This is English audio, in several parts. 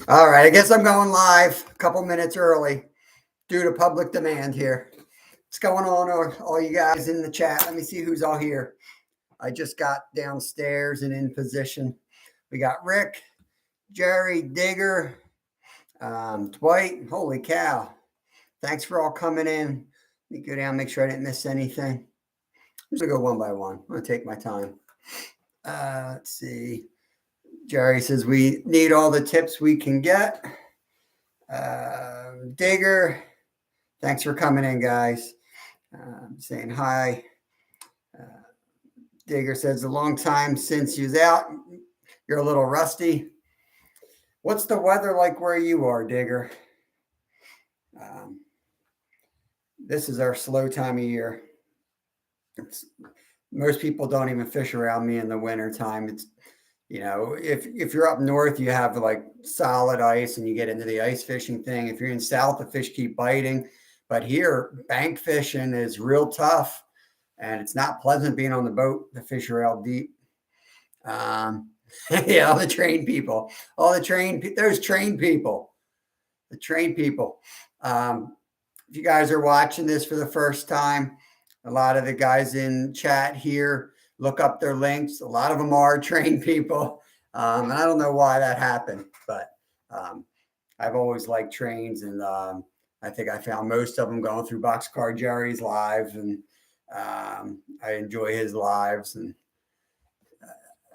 All right, I guess I'm going live a couple minutes early due to public demand here. What's going on, all you guys in the chat? Let me see who's all here. I just got downstairs and in position. We got Rick, Jerry, Digger, Dwight. Holy cow. Thanks for all coming in. Let me go down, make sure I didn't miss anything. I'm just going to go one by one. I'm going to take my time. Let's see. Jerry says we need all the tips we can get. Digger, thanks for coming in, guys. Saying hi. Digger says a long time since you's out. You're a little rusty. What's the weather like where you are, Digger? This is our slow time of year. Most people don't even fish around me in the winter time. It's, you know, if you're up north, you have like solid ice and you get into the ice fishing thing. If you're in south, the fish keep biting. But here, bank fishing is real tough, and it's not pleasant being on the boat. The fish are all deep. Yeah, all the trained people, those trained people, the trained people. If you guys are watching this for the first time, a lot of the guys in chat here, look up their links. A lot of them are trained people. And I don't know why that happened, but I've always liked trains, and I think I found most of them going through Boxcar Jerry's lives, and I enjoy his lives, and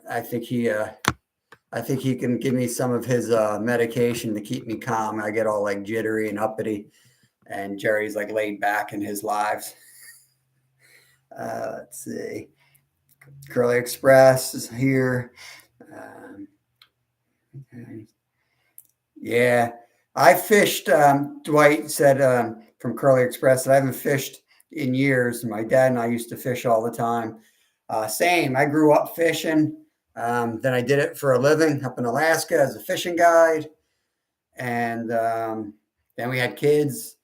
I think he can give me some of his medication to keep me calm. I get all like jittery and uppity, and Jerry's like laid back in his lives. Let's see. Curly Express is here. Okay. Yeah, I fished. Dwight said from Curly Express that I haven't fished in years. My dad and I used to fish all the time. Same. I grew up fishing. Then I did it for a living up in Alaska as a fishing guide. And then we had kids.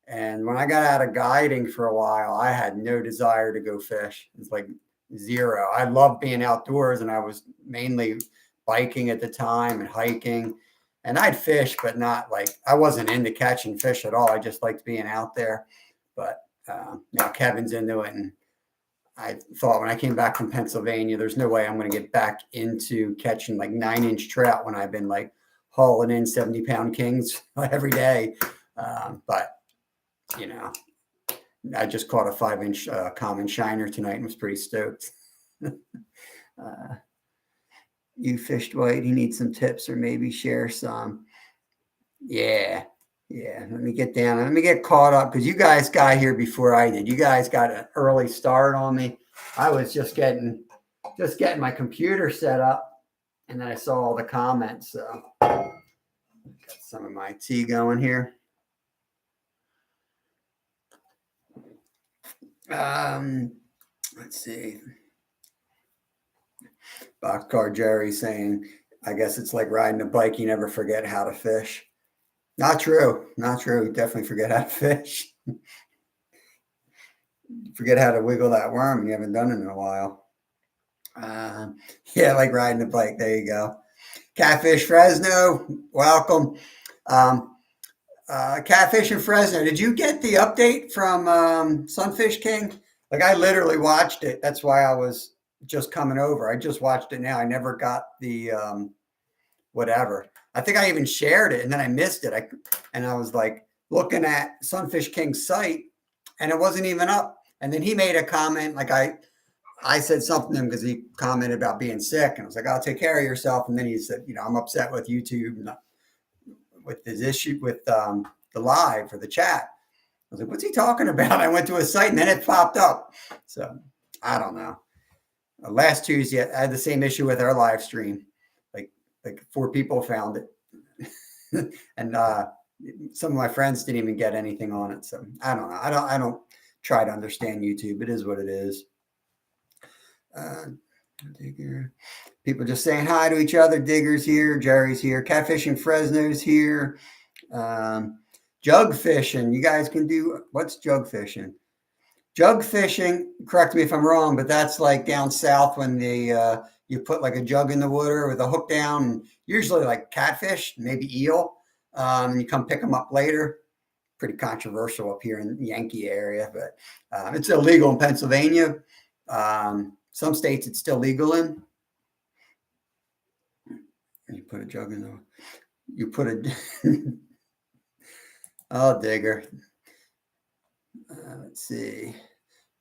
And when I got out of guiding for a while, I had no desire to go fish. It's like zero. I loved being outdoors, and I was mainly biking at the time and hiking. And I'd fish, but not like, I wasn't into catching fish at all. I just liked being out there. But now Kevin's into it. And I thought when I came back from Pennsylvania, there's no way I'm going to get back into catching like 9-inch trout when I've been like hauling in 70-pound kings every day. But, you know, I just caught a 5-inch common shiner tonight and was pretty stoked. You fished, Dwight. He needs some tips or maybe share some. Yeah. Let me get down. Let me get caught up because you guys got here before I did. You guys got an early start on me. I was just getting my computer set up, and then I saw all the comments. So got some of my tea going here. Let's see. Boxcar Jerry saying, I guess it's like riding a bike. You never forget how to fish. Not true. You definitely forget how to fish. Forget how to wiggle that worm. You haven't done it in a while. Yeah, like riding a bike. There you go. Catfish Fresno, welcome. Catfish in Fresno. Did you get the update from Sunfish King? Like I literally watched it. That's why I was just coming over. I just watched it now. I never got the whatever. I think I even shared it and then I missed it. I was like looking at Sunfish King's site and it wasn't even up. And then he made a comment, like I said something to him because he commented about being sick. And I was like, I'll take care of yourself. And then he said, you know, I'm upset with YouTube with his issue with the live or the chat. I was like, what's he talking about? I went to his site and then it popped up. So I don't know. Last Tuesday, I had the same issue with our live stream. Like 4 people found it. And some of my friends didn't even get anything on it. So I don't know. I don't try to understand YouTube. It is what it is. People just saying hi to each other. Digger's here. Jerry's here. Catfishing Fresno's here. Jug fishing. You guys can do, what's jug fishing? Jug fishing, correct me if I'm wrong, but that's like down south when they You put like a jug in the water with a hook down, and usually like catfish, maybe eel, and you come pick them up later. Pretty controversial up here in the Yankee area, but it's illegal in Pennsylvania. Some states it's still legal in. You put a jug in the, you put a, oh, digger. Let's see.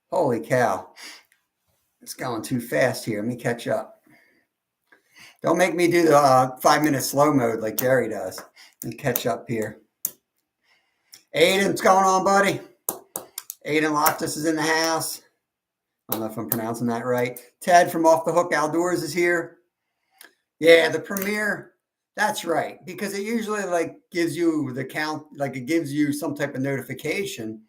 Holy cow. It's going too fast here. Let me catch up. Don't make me do the 5-minute slow mode like Jerry does. Let me catch up here. Aiden, what's going on, buddy? Aiden Loftus is in the house. I don't know if I'm pronouncing that right. Ted from Off the Hook Outdoors is here. Yeah, the premiere. That's right, because it usually like gives you the count, like it gives you some type of notification.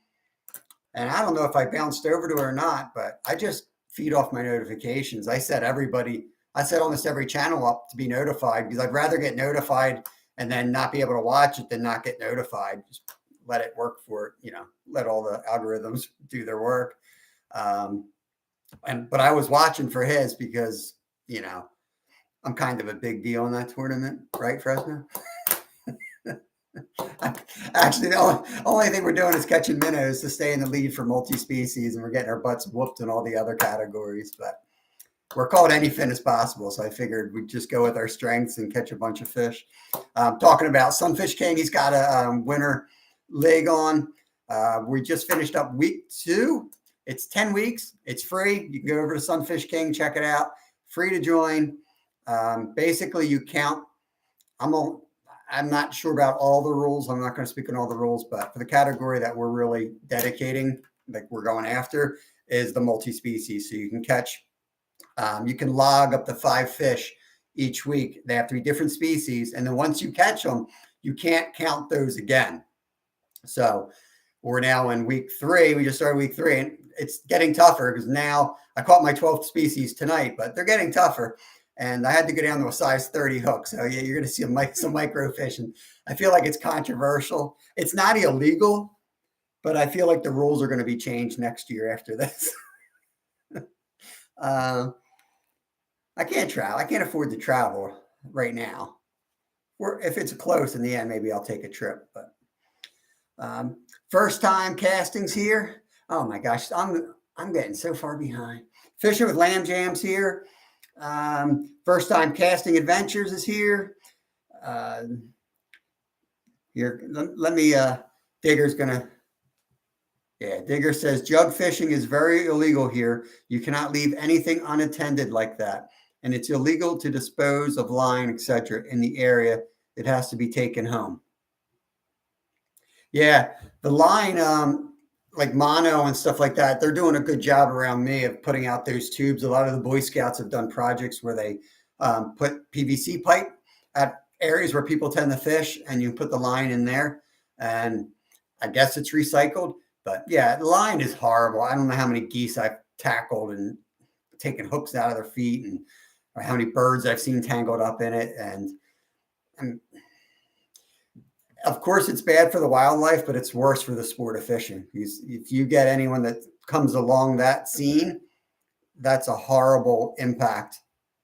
And I don't know if I bounced over to it or not, but I just feed off my notifications. I set almost every channel up to be notified because I'd rather get notified and then not be able to watch it than not get notified. Just let it work for it, let all the algorithms do their work. But I was watching for his because, I'm kind of a big deal in that tournament, right, Fresno? Actually, the only thing we're doing is catching minnows to stay in the lead for multi-species, and we're getting our butts whooped in all the other categories. But we're called any fin as possible, so I figured we'd just go with our strengths and catch a bunch of fish. Talking about Sunfish King, he's got a winter leg on. We just finished up week 2. It's 10 weeks. It's free. You can go over to Sunfish King, check it out. Free to join. Basically, you count. I'm not sure about all the rules. I'm not going to speak on all the rules, but for the category that we're really dedicating, like we're going after, is the multi-species. So you can catch, you can log up to 5 fish each week. They have to be different species. And then once you catch them, you can't count those again. So we're now in week 3. We just started week 3, and it's getting tougher because now I caught my 12th species tonight, but they're getting tougher. And I had to go down to a size 30 hook. So yeah, you're going to see some microfish. And I feel like it's controversial. It's not illegal, but I feel like the rules are going to be changed next year after this. I can't travel. I can't afford to travel right now. Or if it's close in the end, maybe I'll take a trip. But first time castings here. Oh my gosh, I'm getting so far behind. Fishing with Lamb Jams here. First time casting adventures is here. Let me, Digger's gonna, yeah, Digger says jug fishing is very illegal here. You cannot leave anything unattended like that. And it's illegal to dispose of line, etc. in the area. It has to be taken home. Yeah, the line, like mono and stuff like that, they're doing a good job around me of putting out those tubes. A lot of the Boy Scouts have done projects where they put PVC pipe at areas where people tend to fish, and you put the line in there, and I guess it's recycled. But yeah, the line is horrible. I don't know how many geese I've tackled and taken hooks out of their feet, and or how many birds I've seen tangled up in it. And of course, it's bad for the wildlife, but it's worse for the sport of fishing. If you get anyone that comes along that scene, that's a horrible impact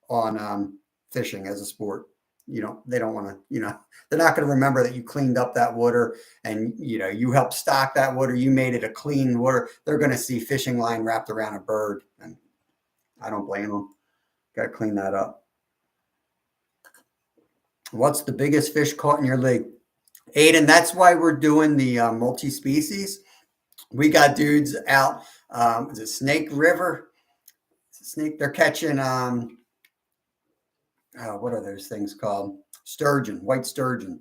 on fishing as a sport. They don't want to, they're not going to remember that you cleaned up that water and, you helped stock that water. You made it a clean water. They're going to see fishing line wrapped around a bird. And I don't blame them. Got to clean that up. What's the biggest fish caught in your lake? Aiden, that's why we're doing the multi-species. We got dudes out. Is it Snake River? They're catching, what are those things called? Sturgeon, white sturgeon.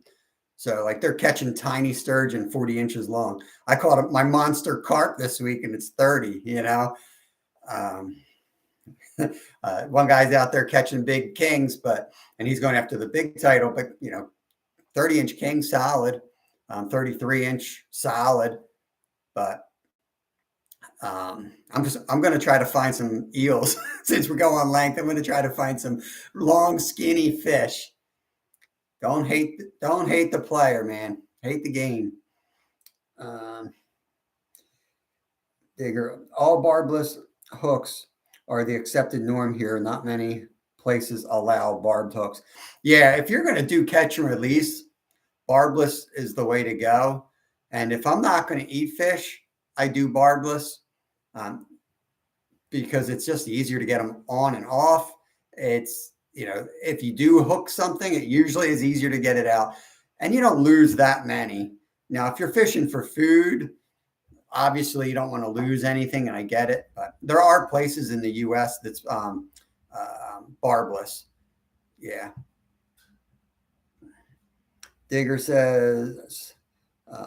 So like they're catching tiny sturgeon 40 inches long. I caught my monster carp this week and it's 30, One guy's out there catching big kings, and he's going after the big title, but 30-inch king solid, 33-inch solid, but I'm going to try to find some eels since we're going on length. I'm going to try to find some long, skinny fish. Don't hate the player, man. Hate the game. Digger, all barbless hooks are the accepted norm here. Not many places allow barbed hooks. Yeah, if you're going to do catch and release, barbless is the way to go. And if I'm not going to eat fish, I do barbless um, because it's just easier to get them on and off. It's, if you do hook something, it usually is easier to get it out. And you don't lose that many. Now, if you're fishing for food, obviously you don't want to lose anything, and I get it. But there are places in the U.S. that's barbless. Yeah. Digger says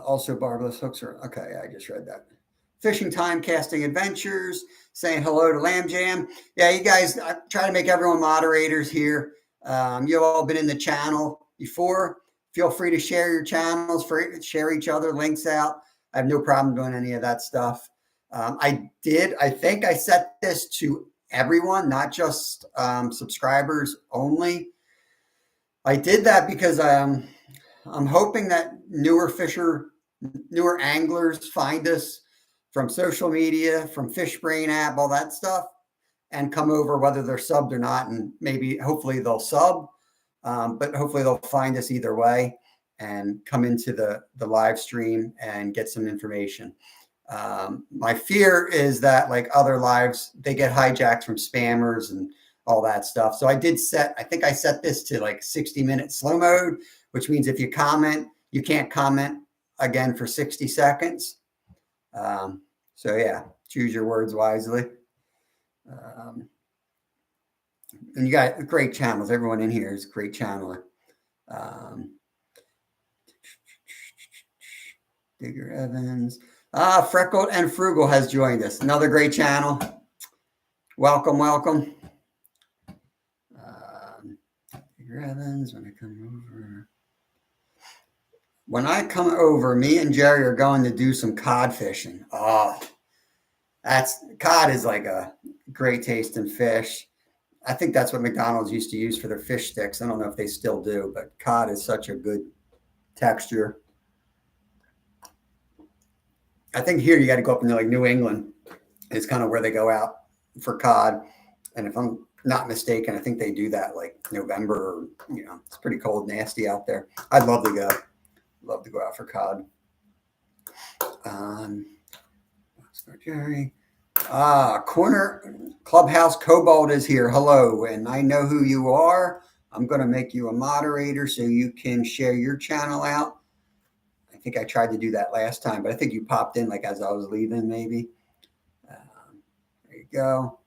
also barbless hooks are okay. I just read that. Fishing Time Casting Adventures saying hello to Lamb Jam. Yeah, you guys, I try to make everyone moderators here. You've all been in the channel before. Feel free to share your channels, share each other, links out. I have no problem doing any of that stuff. I think I set this to everyone, not just subscribers only. I did that because I'm hoping that newer anglers find us from social media, from Fish Brain app, all that stuff, and come over whether they're subbed or not. And maybe, hopefully they'll sub, but hopefully they'll find us either way and come into the live stream and get some information. My fear is that, like other lives, they get hijacked from spammers and all that stuff. So I think I set this to like 60-minute slow mode, which means if you comment, you can't comment again for 60 seconds. So yeah, choose your words wisely. And you got great channels. Everyone in here is a great channeler. Digger Evans. Freckled and Frugal has joined us. Another great channel. Welcome, welcome. Digger Evans, when I come over, me and Jerry are going to do some cod fishing. Oh, cod is like a great tasting fish. I think that's what McDonald's used to use for their fish sticks. I don't know if they still do, but cod is such a good texture. I think here you got to go up into like New England. It's kind of where they go out for cod. And if I'm not mistaken, I think they do that like November. It's pretty cold, nasty out there. I'd love to go. Love to go out for cod. Jerry. Corner Clubhouse Cobalt is here. Hello, and I know who you are. I'm going to make you a moderator so you can share your channel out. I think I tried to do that last time, but I think you popped in like as I was leaving, maybe. There you go.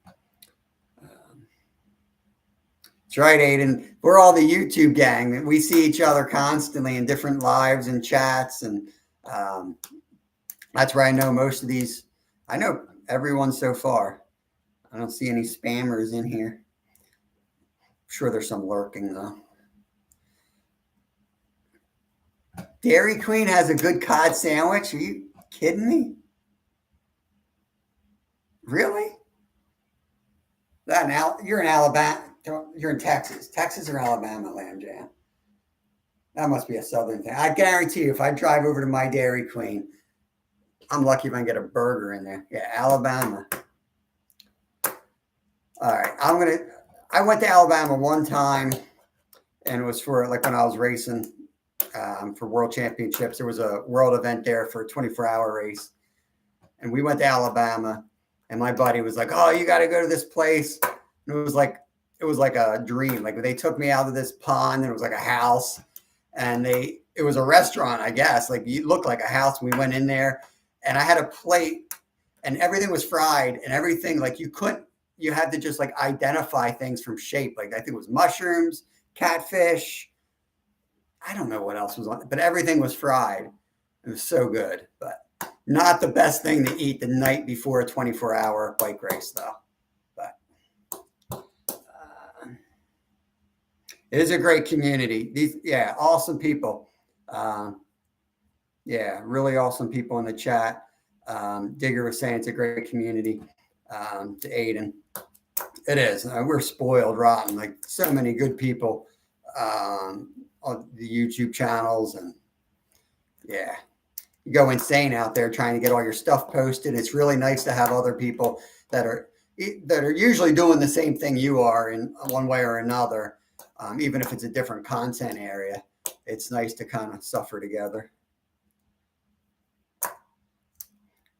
That's right, Aiden. We're all the YouTube gang. We see each other constantly in different lives and chats, and that's where I know most of these. I know everyone so far. I don't see any spammers in here. I'm sure there's some lurking, though. Dairy Queen has a good cod sandwich. Are you kidding me? Really? You're in Alabama. You're in Texas. Texas or Alabama, Lamb Jam? That must be a southern thing. I guarantee you, if I drive over to my Dairy Queen, I'm lucky if I can get a burger in there. Yeah, Alabama. All right. I went to Alabama one time, and it was for like when I was racing for world championships. There was a world event there for a 24-hour race. And we went to Alabama, and my buddy was like, "Oh, you got to go to this place." And it was like a dream. Like they took me out of this pond, and it was like a house, and it was a restaurant, I guess. Like it looked like a house. We went in there, and I had a plate, and everything was fried, and everything like you had to just like identify things from shape. Like I think it was mushrooms, catfish. I don't know what else was on it, but everything was fried. It was so good, but not the best thing to eat the night before a 24-hour bike race, though. But it is a great community. Awesome people. Really awesome people in the chat. Digger was saying it's a great community. To Aiden, it is. We're spoiled rotten. Like so many good people on the YouTube channels, and you go insane out there trying to get all your stuff posted. It's really nice to have other people that are that are usually doing the same thing you are in one way or another, even if it's a different content area. It's nice to kind of suffer together.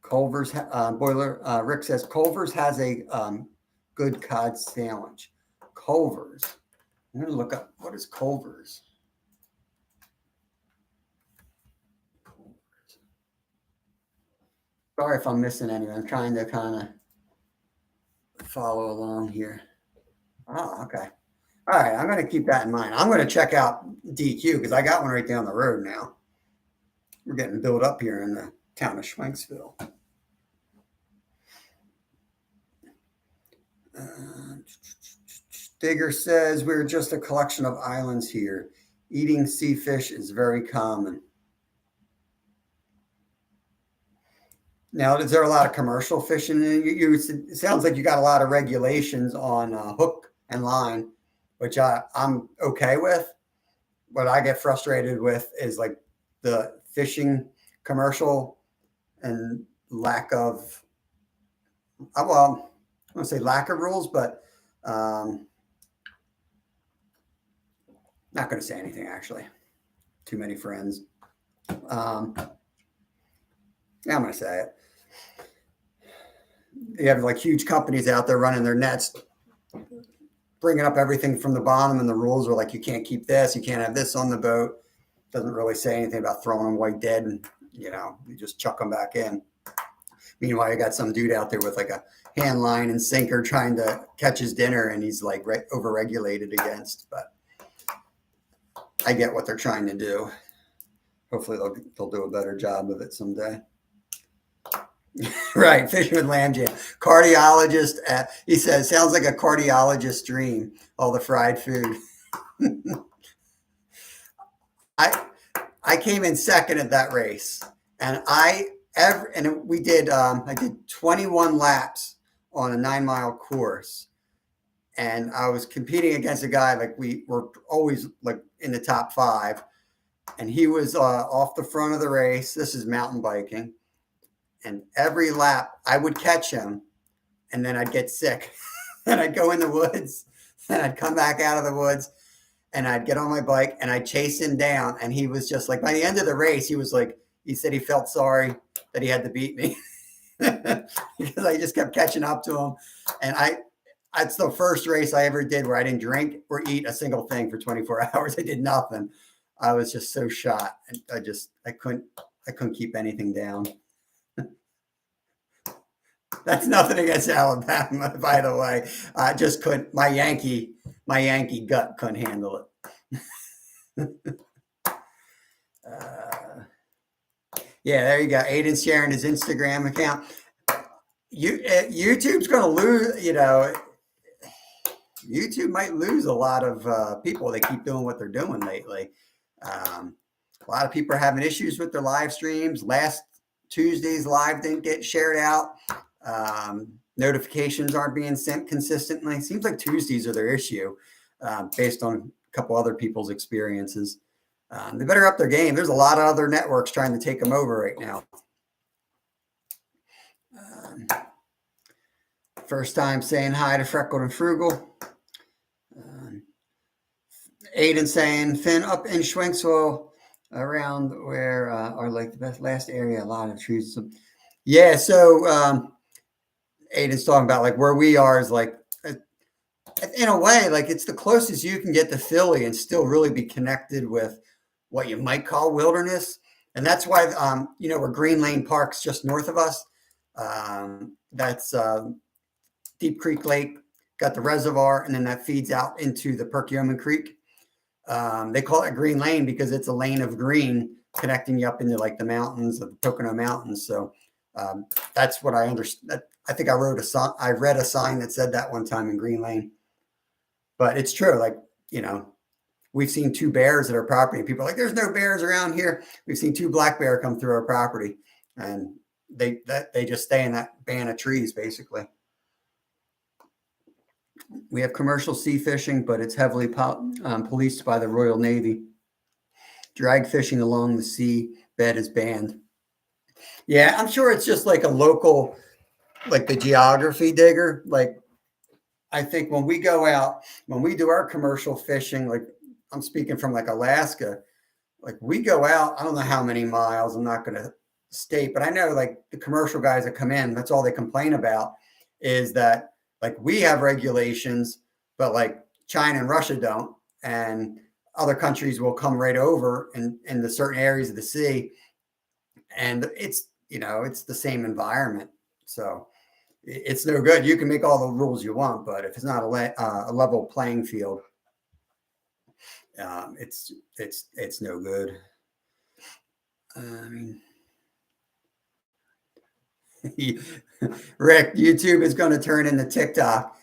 Culver's Boiler Rick says Culver's has a good cod sandwich. Culver's. I'm going to look up what is Culver's. Sorry if I'm missing anything. I'm trying to kind of follow along here. Oh, okay. All right. I'm going to keep that in mind. I'm going to check out DQ because I got one right down the road now. We're getting built up here in the town of Schwenksville. Digger says we're just a collection of islands here. Eating sea fish is very common. Now, is there a lot of commercial fishing? It sounds like you got a lot of regulations on hook and line, which I'm okay with. What I get frustrated with is like the fishing commercial and lack of, well, I want to say lack of rules, but not going to say anything actually. Too many friends. Yeah, I'm going to say it. You have like huge companies out there running their nets, bringing up everything from the bottom, and the rules are like, you can't keep this, you can't have this on the boat. Doesn't really say anything about throwing them white dead and, you just chuck them back in. Meanwhile, you got some dude out there with like a hand line and sinker trying to catch his dinner, and he's like over-regulated against. But I get what they're trying to do. Hopefully they'll do a better job of it someday. Right, fishing with lamb jam. Cardiologist, he says, sounds like a cardiologist dream, all the fried food. I came in second at that race, and we did, I did 21 laps on a 9-mile course, and I was competing against a guy, like we were always like in the top 5, and he was off the front of the race. This is mountain biking. And every lap I would catch him, and then I'd get sick and I'd go in the woods, and I'd come back out of the woods, and I'd get on my bike and I'd chase him down. And he was just like, by the end of the race, he was like, he said he felt sorry that he had to beat me because I just kept catching up to him. And it's the first race I ever did where I didn't drink or eat a single thing for 24 hours. I did nothing. I was just so shot. And I couldn't keep anything down. That's nothing against Alabama, by the way. I just couldn't. My Yankee gut couldn't handle it. Yeah, there you go. Aiden's sharing his Instagram account. YouTube's going to lose. YouTube might lose a lot of people. They keep doing what they're doing lately. A lot of people are having issues with their live streams. Last Tuesday's live didn't get shared out. Notifications aren't being sent consistently. Seems like Tuesdays are their issue, based on a couple other people's experiences. They better up their game. There's a lot of other networks trying to take them over right now. First time saying hi to Freckled and Frugal. Aiden saying, Finn, up in Schwenksville, around where are like the best last area, a lot of trees. Yeah, so Aiden's talking about like where we are is like, in a way, like it's the closest you can get to Philly and still really be connected with what you might call wilderness. And that's why, where Green Lane Park's just north of us. That's Deep Creek Lake, got the reservoir, and then that feeds out into the Perkiomen Creek. They call it Green Lane because it's a lane of green connecting you up into like the mountains of the Pocono Mountains. So that's what I understand. I think I read a sign that said that one time in Green Lane. But it's true. Like, we've seen 2 bears at our property. People are like, there's no bears around here. We've seen 2 black bear come through our property, and they just stay in that band of trees, basically. We have commercial sea fishing, but it's heavily policed by the Royal Navy. Drag fishing along the sea bed is banned. Yeah, I'm sure it's just like a local like the geography digger. Like I think when we go out, when we do our commercial fishing, like I'm speaking from like Alaska, like we go out, I don't know how many miles, I'm not going to state, but I know like the commercial guys that come in, that's all they complain about is that like we have regulations, but like China and Russia don't. And other countries will come right over and in the certain areas of the sea. And it's, it's the same environment. So it's no good. You can make all the rules you want, but if it's not a level playing field, it's no good. I mean, Rick, YouTube is going to turn into TikTok.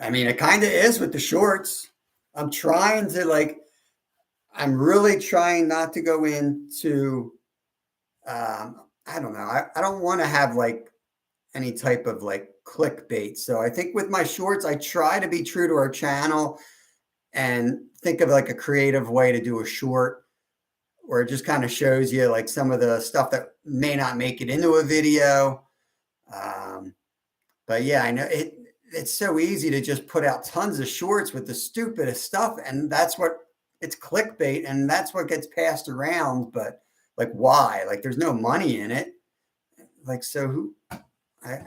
I mean, it kind of is with the shorts. I'm trying to I'm really trying not to go into, I don't know. I don't want to have like any type of like clickbait. So I think with my shorts, I try to be true to our channel and think of like a creative way to do a short where it just kind of shows you like some of the stuff that may not make it into a video. But yeah, I know it's so easy to just put out tons of shorts with the stupidest stuff. And that's what it's clickbait and that's what gets passed around. But like, why? Like, there's no money in it. Like, so who?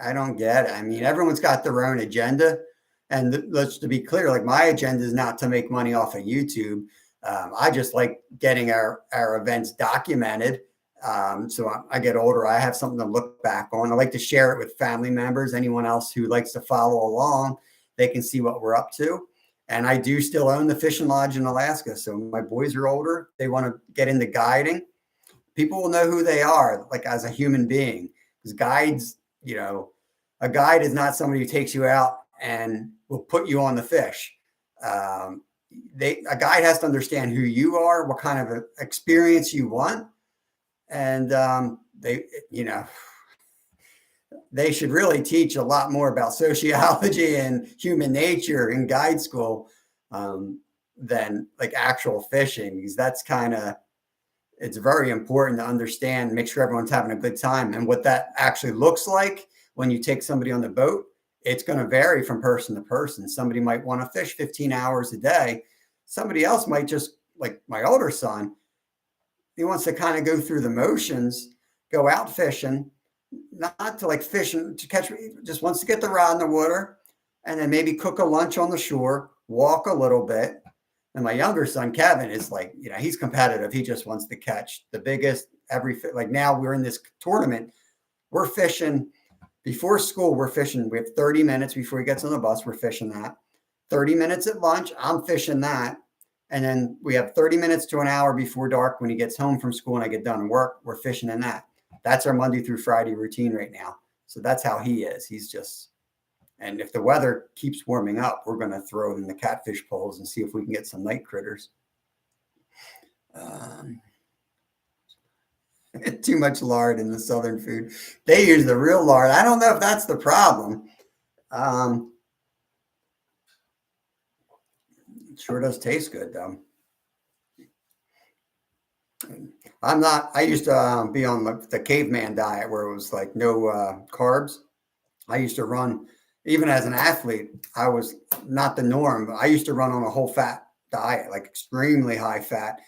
I don't get it. I mean, everyone's got their own agenda. And let's to be clear, like my agenda is not to make money off of YouTube. I just like getting our events documented. So I get older, I have something to look back on. I like to share it with family members, anyone else who likes to follow along, they can see what we're up to. And I do still own the fishing lodge in Alaska. So my boys are older. They want to get into guiding. People will know who they are, like as a human being. Because guides, a guide is not somebody who takes you out and will put you on the fish. A guide has to understand who you are, what kind of experience you want. And they should really teach a lot more about sociology and human nature in guide school than like actual fishing, because that's it's very important to understand, make sure everyone's having a good time. And what that actually looks like when you take somebody on the boat, it's going to vary from person to person. Somebody might want to fish 15 hours a day. Somebody else might just, like my older son, he wants to kind of go through the motions, go out fishing, not to like fish and to catch, just wants to get the rod in the water and then maybe cook a lunch on the shore, walk a little bit. And my younger son, Kevin, is like, he's competitive. He just wants to catch the biggest like now we're in this tournament. We're fishing before school. We're fishing. We have 30 minutes before he gets on the bus. We're fishing that 30 minutes at lunch. I'm fishing that. And then we have 30 minutes to an hour before dark when he gets home from school and I get done work. We're fishing in that. That's our Monday through Friday routine right now. So that's how he is. He's just, and if the weather keeps warming up, we're going to throw in the catfish poles and see if we can get some night critters. Too much lard in the Southern food. They use the real lard. I don't know if that's the problem. It sure does taste good, though. I used to be on the caveman diet where it was like no carbs. I used to run, even as an athlete, I was not the norm. I used to run on a whole fat diet, like extremely high fat,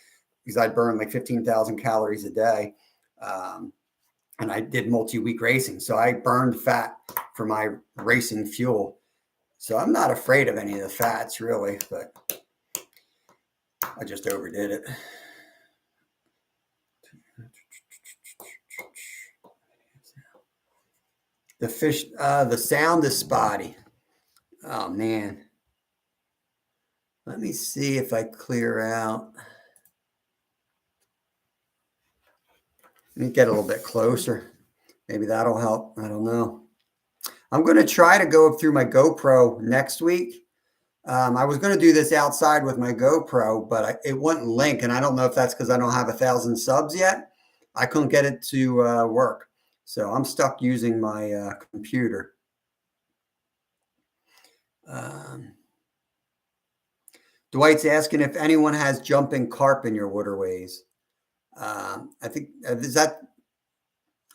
because I'd burn like 15,000 calories a day. And I did multi-week racing. So I burned fat for my racing fuel. So I'm not afraid of any of the fats really, but I just overdid it. The fish, the sound is spotty. Oh man. Let me see if I clear out. Let me get a little bit closer. Maybe that'll help. I don't know. I'm going to try to go through my GoPro next week. I was going to do this outside with my GoPro, but it wouldn't link. And I don't know if that's because I don't have 1,000 subs yet. I couldn't get it to work. So I'm stuck using my computer. Dwight's asking if anyone has jumping carp in your waterways. I think is that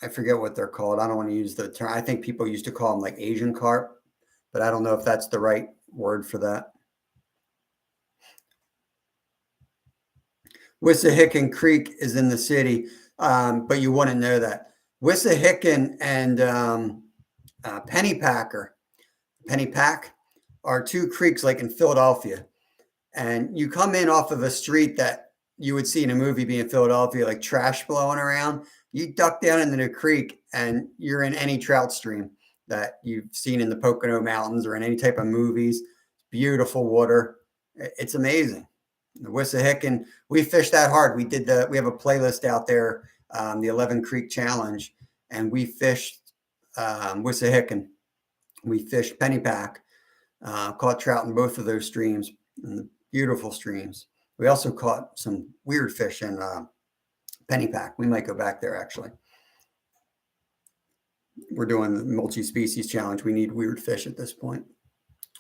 I forget what they're called. I don't want to use the term. I think people used to call them like Asian carp, but I don't know if that's the right word for that. Wissahickon Creek is in the city, but you wouldn't know that. Wissahickon and Pennypack are two creeks like in Philadelphia. And you come in off of a street that you would see in a movie being Philadelphia, like trash blowing around. You duck down into the creek and you're in any trout stream that you've seen in the Pocono Mountains or in any type of movies. Beautiful water. It's amazing. The Wissahickon, we fished that hard. We have a playlist out there, the 11 Creek Challenge, and we fished Wissahickon. We fished Pennypack, caught trout in both of those streams, beautiful streams. We also caught some weird fish in Pennypack. We might go back there actually. We're doing the multi-species challenge. We need weird fish at this point.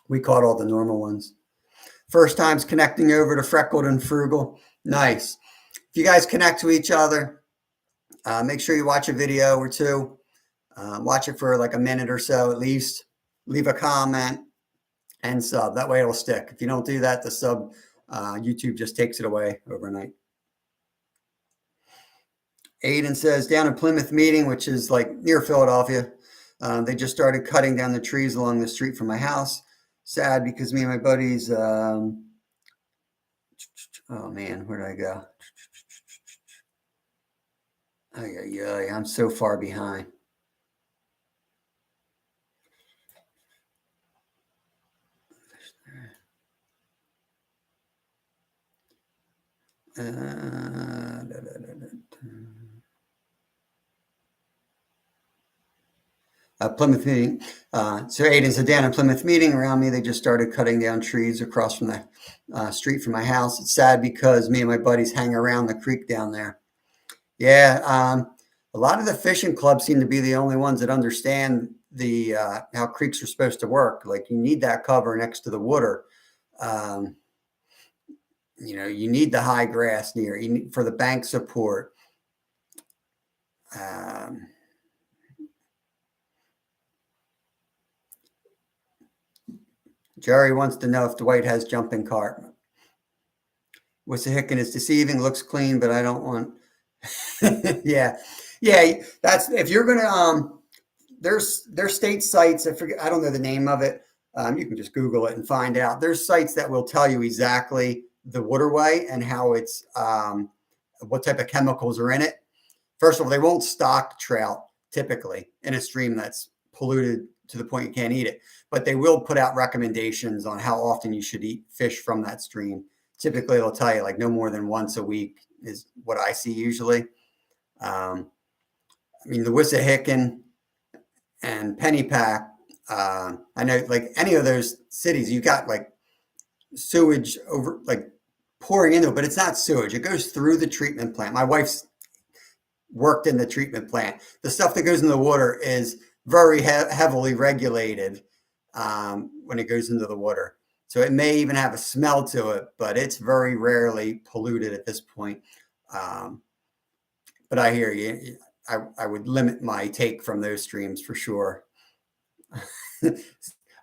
We caught all the normal ones. First times connecting over to Freckled and Frugal. Nice. If you guys connect to each other, make sure you watch a video or two. Watch it for like a minute or so at least. Leave a comment and sub. That way it'll stick. If you don't do that, the sub, YouTube just takes it away overnight. Aiden says, down in Plymouth Meeting, which is like near Philadelphia, they just started cutting down the trees along the street from my house. Sad because me and my buddies, oh man, where did I go? I'm so far behind. Plymouth Meeting. So Aiden said, down in Plymouth Meeting around me, they just started cutting down trees across from the street from my house. It's sad because me and my buddies hang around the creek down there. Yeah, a lot of the fishing clubs seem to be the only ones that understand the how creeks are supposed to work. Like you need that cover next to the water. You need the high grass near for the bank support. Jerry wants to know if Dwight has jumping carp. Wissahickon is deceiving, looks clean, but I don't want. yeah. That's if you're gonna. There's state sites. I don't know the name of it. You can just Google it and find out. There's sites that will tell you exactly the waterway and how it's what type of chemicals are in it. First of all, they won't stock trout typically in a stream that's polluted to the point you can't eat it, but they will put out recommendations on how often you should eat fish from that stream. Typically, they'll tell you like no more than once a week is what I see usually. I mean, the Wissahickon and Pennypack, I know like any of those cities, you got like sewage over like pouring into it, but it's not sewage. It goes through the treatment plant. My wife's worked in the treatment plant. The stuff that goes in the water is very heavily regulated when it goes into the water. So it may even have a smell to it, but it's very rarely polluted at this point. But I hear you. I would limit my take from those streams for sure.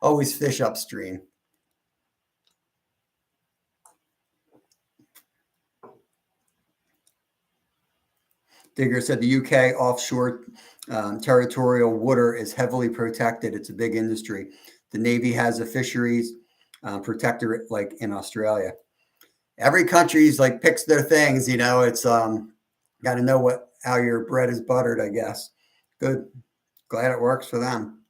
Always fish upstream. Digger said the UK offshore territorial water is heavily protected. It's a big industry. The Navy has a fisheries protectorate like in Australia. Every country's like picks their things, it's got to know how your bread is buttered, I guess. Good. Glad it works for them.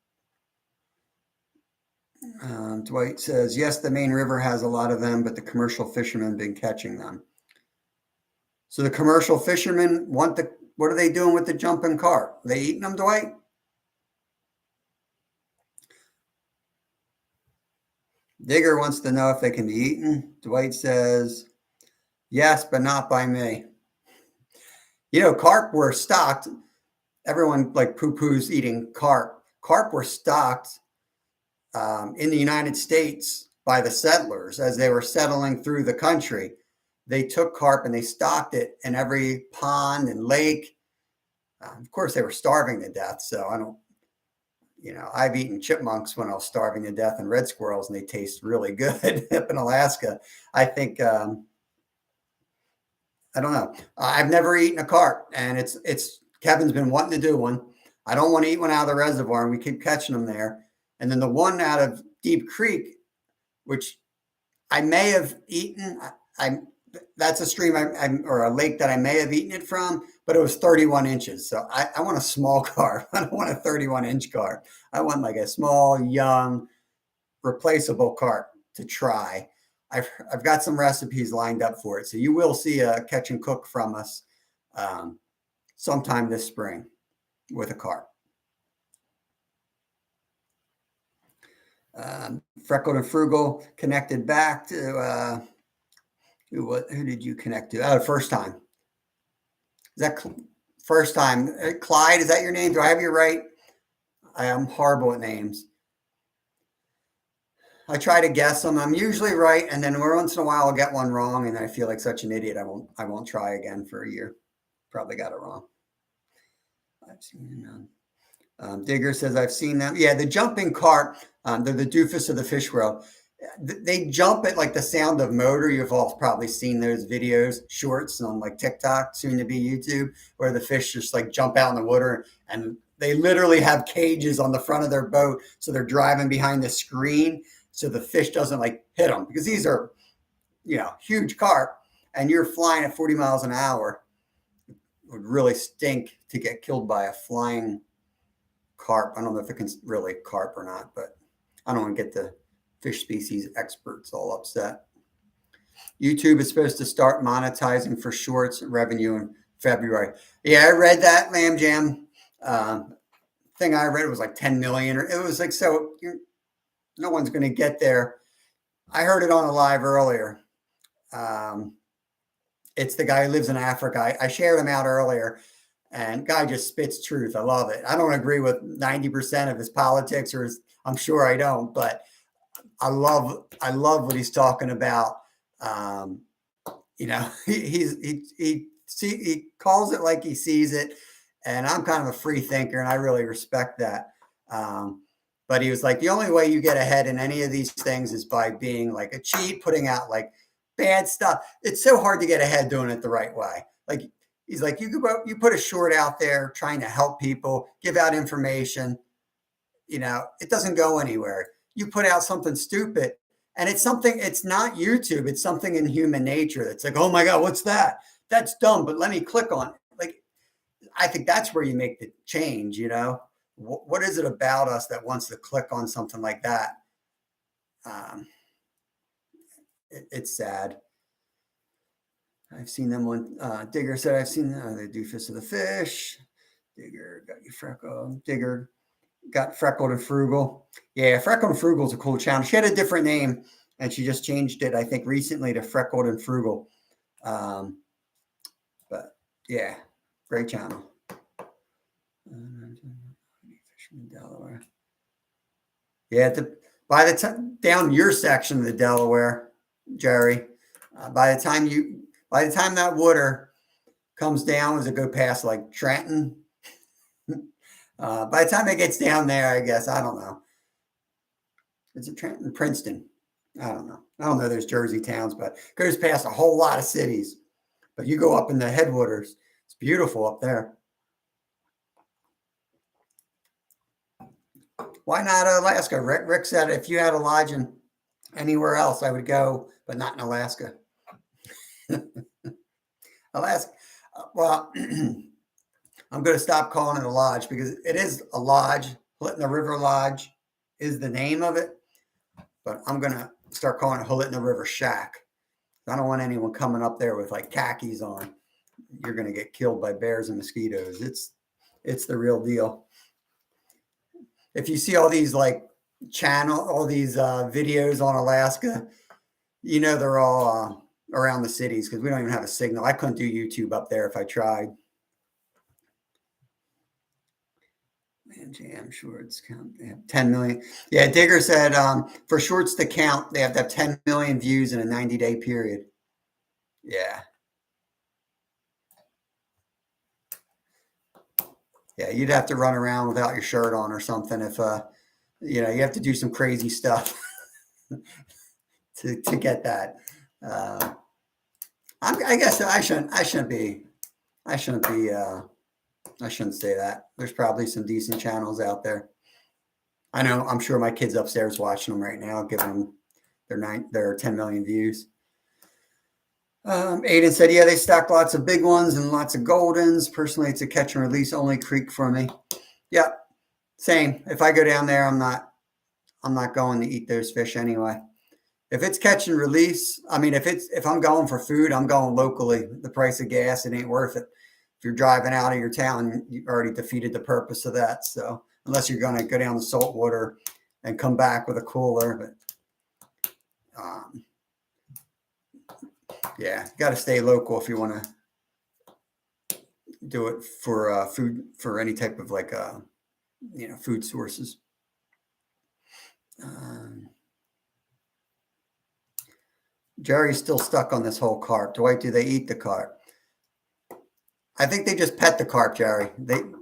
Dwight says, yes, the main river has a lot of them, but the commercial fishermen have been catching them. So the commercial fishermen what are they doing with the jumping carp? Are they eating them, Dwight? Digger wants to know if they can be eaten. Dwight says, yes, but not by me. Carp were stocked. Everyone like poo-poos eating carp. Carp were stocked in the United States by the settlers as they were settling through the country. They took carp and they stocked it in every pond and lake. Of course, they were starving to death. So I don't, I've eaten chipmunks when I was starving to death and red squirrels, and they taste really good up in Alaska. I think, I don't know. I've never eaten a carp, and Kevin's been wanting to do one. I don't want to eat one out of the reservoir, and we keep catching them there. And then the one out of Deep Creek, which I may have eaten. That's a stream or a lake that I may have eaten it from, but it was 31 inches. So I want a small carp. I don't want a 31-inch carp. I want like a small, young, replaceable carp to try. I've got some recipes lined up for it. So you will see a catch and cook from us sometime this spring with a carp. Freckled and Frugal connected back to who did you connect to? Oh, first time. Is that first time? Clyde, is that your name? Do I have you right? I am horrible at names. I try to guess them. I'm usually right, and then once in a while I'll get one wrong, and I feel like such an idiot. I won't try again for a year. Probably got it wrong. I've seen none. Digger says I've seen them. Yeah, the jumping carp. They're the doofus of the fish world. They jump at like the sound of motor. You've all probably seen those videos, shorts on like TikTok, soon to be YouTube, where the fish just like jump out in the water, and they literally have cages on the front of their boat, so they're driving behind the screen, so the fish doesn't like hit them, because these are, huge carp, and you're flying at 40 miles an hour. It would really stink to get killed by a flying carp. I don't know if it can really carp or not, but I don't want to get the fish species experts all upset. YouTube is supposed to start monetizing for shorts revenue in February. Yeah, I read that Lamb Jam thing. I read it was like 10 million, or it was like, so no one's going to get there. I heard it on a live earlier. It's the guy who lives in Africa. I shared him out earlier, and guy just spits truth. I love it. I don't agree with 90% of his politics, I'm sure I don't, but I love what he's talking about. He calls it like he sees it, and I'm kind of a free thinker, and I really respect that. But he was like, the only way you get ahead in any of these things is by being like a cheat, putting out like bad stuff. It's so hard to get ahead doing it the right way. Like he's like, you put a short out there trying to help people, give out information. It doesn't go anywhere. You put out something stupid, and it's not YouTube. It's something in human nature. That's like, oh my God, what's that? That's dumb, but let me click on it. Like, I think that's where you make the change, What is it about us that wants to click on something like that? It's sad. I've seen them when Digger said, I've seen the doofus of the fish. Digger got you freckle. Digger got Freckled and Frugal. Yeah, Freckled and Frugal is a cool channel. She had a different name, and she just changed it, I think, recently to Freckled and Frugal. But yeah, great channel. Delaware. Yeah, by the time down your section of the Delaware, Jerry, by the time that water comes down, as it go past like Trenton. By the time it gets down there, I guess, I don't know. Is it Trenton, Princeton? I don't know. There's Jersey towns, but it goes past a whole lot of cities. But you go up in the headwaters. It's beautiful up there. Why not Alaska? Rick said if you had a lodging anywhere else, I would go, but not in Alaska. Alaska. Well, I'm going to stop calling it a lodge, because it is a lodge. Hulitna River Lodge is the name of it, but I'm going to start calling it Hulitna River Shack. I don't want anyone coming up there with like khakis on. You're going to get killed by bears and mosquitoes. It's the real deal. If you see all these like all these videos on Alaska, they're all around the cities, because we don't even have a signal. I couldn't do YouTube up there if I tried. Jam shorts count. They have 10 million. Yeah, Digger said for shorts to count, they have to have 10 million views in a 90-day period. Yeah. Yeah, you'd have to run around without your shirt on or something if you have to do some crazy stuff to get that. Uh, I guess I shouldn't be I shouldn't say that. There's probably some decent channels out there. I know. I'm sure my kids upstairs watching them right now, giving them their 10 million views. Aiden said, "Yeah, they stock lots of big ones and lots of goldens. Personally, it's a catch and release only creek for me." Yeah, same. If I go down there, I'm not going to eat those fish anyway. If it's catch and release, I mean, if I'm going for food, I'm going locally. The price of gas, it ain't worth it. If you're driving out of your town, you already defeated the purpose of that. So unless you're going to go down the saltwater and come back with a cooler, but yeah, got to stay local if you want to do it for food, for any type of like food sources. Jerry's still stuck on this whole carp. Dwight, do they eat the carp? I think they just pet the carp, Jerry. The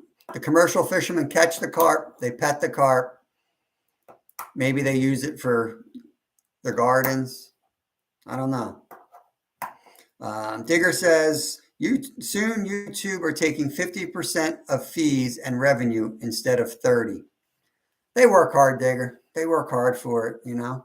commercial fishermen catch the carp, they pet the carp. Maybe they use it for their gardens. I don't know. Digger says, soon YouTube are taking 50% of fees and revenue instead of 30. They work hard, Digger. They work hard for it, you know.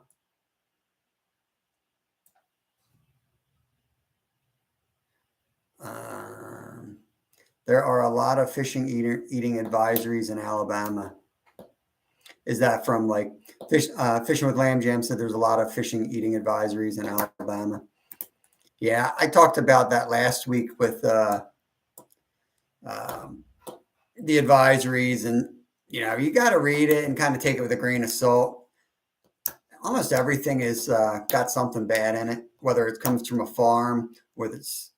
There are a lot of fishing eating advisories in Alabama. Is that from like Fishing with Lamb Jam said there's a lot of fishing eating advisories in Alabama. Yeah, I talked about that last week with the advisories, and you got to read it and kind of take it with a grain of salt. Almost everything is got something bad in it, whether it comes from a farm, whether it's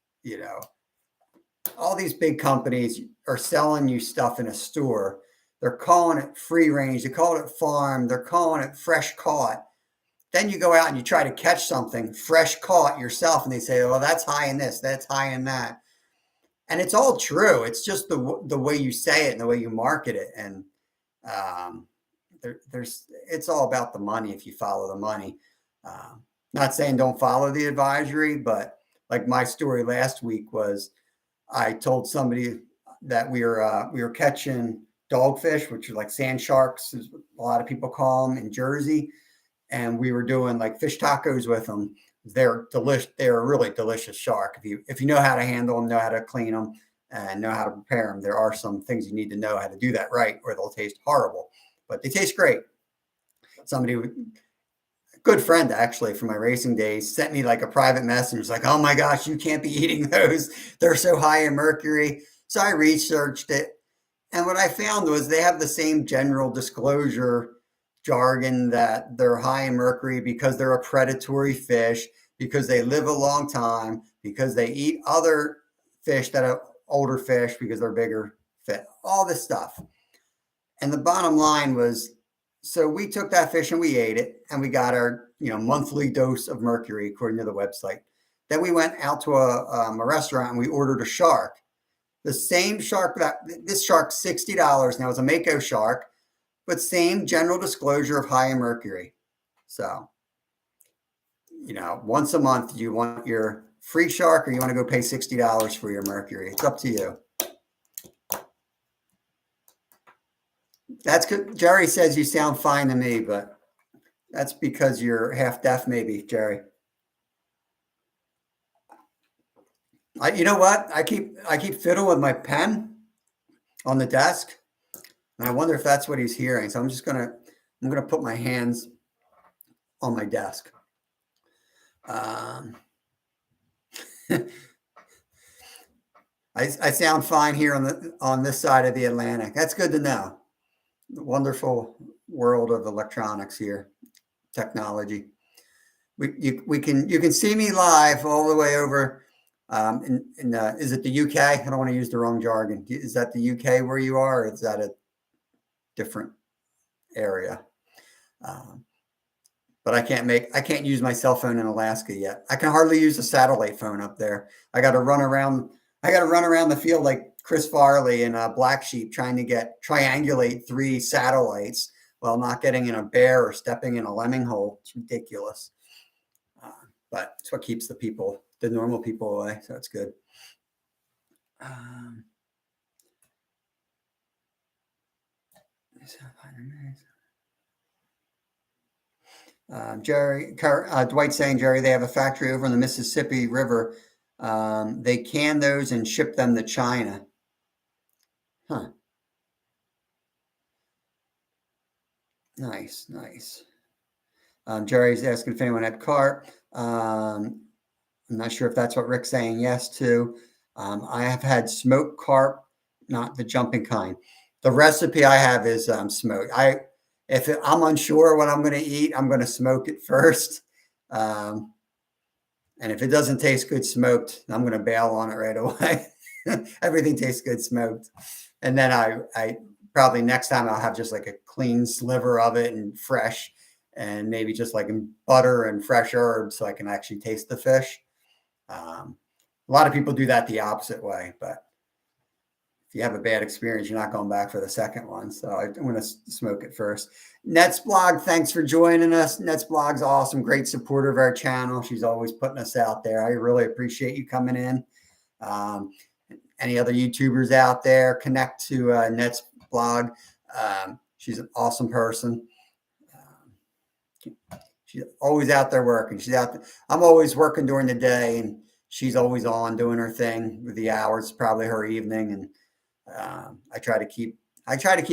all these big companies are selling you stuff in a store. They're calling it free range. They call it farm. They're calling it fresh caught. Then you go out and you try to catch something fresh caught yourself, and they say, "Well, that's high in this, that's high in that," and it's all true. It's just the way you say it and the way you market it, and it's all about the money. If you follow the money, not saying don't follow the advisory, but like my story last week was, I told somebody that we were catching dogfish, which are like sand sharks, as a lot of people call them in Jersey. And we were doing like fish tacos with them. They're delicious. They're a really delicious shark. If you know how to handle them, know how to clean them, and know how to prepare them, there are some things you need to know how to do that right, or they'll taste horrible. But they taste great. Somebody, a good friend actually from my racing days, sent me like a private message, like, "Oh my gosh, you can't be eating those. They're so high in mercury." So I researched it, and what I found was they have the same general disclosure jargon that they're high in mercury because they're a predatory fish, because they live a long time, because they eat other fish that are older fish because they're bigger fish, all this stuff. And the bottom line was, so we took that fish and we ate it, and we got our monthly dose of mercury according to the website. Then we went out to a restaurant and we ordered a shark. The same shark, this shark's $60 now. It's a Mako shark, but same general disclosure of high in mercury. So, once a month, you want your free shark, or you want to go pay $60 for your mercury? It's up to you. That's good. Jerry says you sound fine to me, but that's because you're half deaf, maybe, Jerry. You know what? I keep fiddling with my pen on the desk, and I wonder if that's what he's hearing. So I'm gonna put my hands on my desk. I sound fine here on this side of the Atlantic. That's good to know. The wonderful world of electronics here, technology. You can see me live all the way over. Is it the UK? I don't want to use the wrong jargon. Is that the UK where you are, or is that a different area? But I can't use my cell phone in Alaska yet. I can hardly use a satellite phone up there. I got to run around the field like Chris Farley in Black Sheep trying to triangulate 3 satellites while not getting in a bear or stepping in a lemming hole. It's ridiculous. But it's what keeps the normal people away. So it's good. Dwight saying, Jerry, they have a factory over in the Mississippi River. They can those and ship them to China. Huh. Nice. Jerry's asking if anyone had carp. I'm not sure if that's what Rick's saying yes to. I have had smoked carp, not the jumping kind. The recipe I have is smoked. If I'm unsure what I'm going to eat, I'm going to smoke it first. And if it doesn't taste good smoked, I'm going to bail on it right away. Everything tastes good smoked. And then I probably next time I'll have just like a clean sliver of it and fresh, and maybe just like butter and fresh herbs so I can actually taste the fish. A lot of people do that the opposite way, but if you have a bad experience, you're not going back for the second one. So I'm going to smoke it first. Nets Blog, thanks for joining us. Nets Blog's awesome, great supporter of our channel. She's always putting us out there. I really appreciate you coming in. Any other YouTubers out there, connect to Nets Blog. She's an awesome person. She's always out there working. She's out there. I'm always working during the day, and she's always on doing her thing with the hours, probably her evening. And I try to keep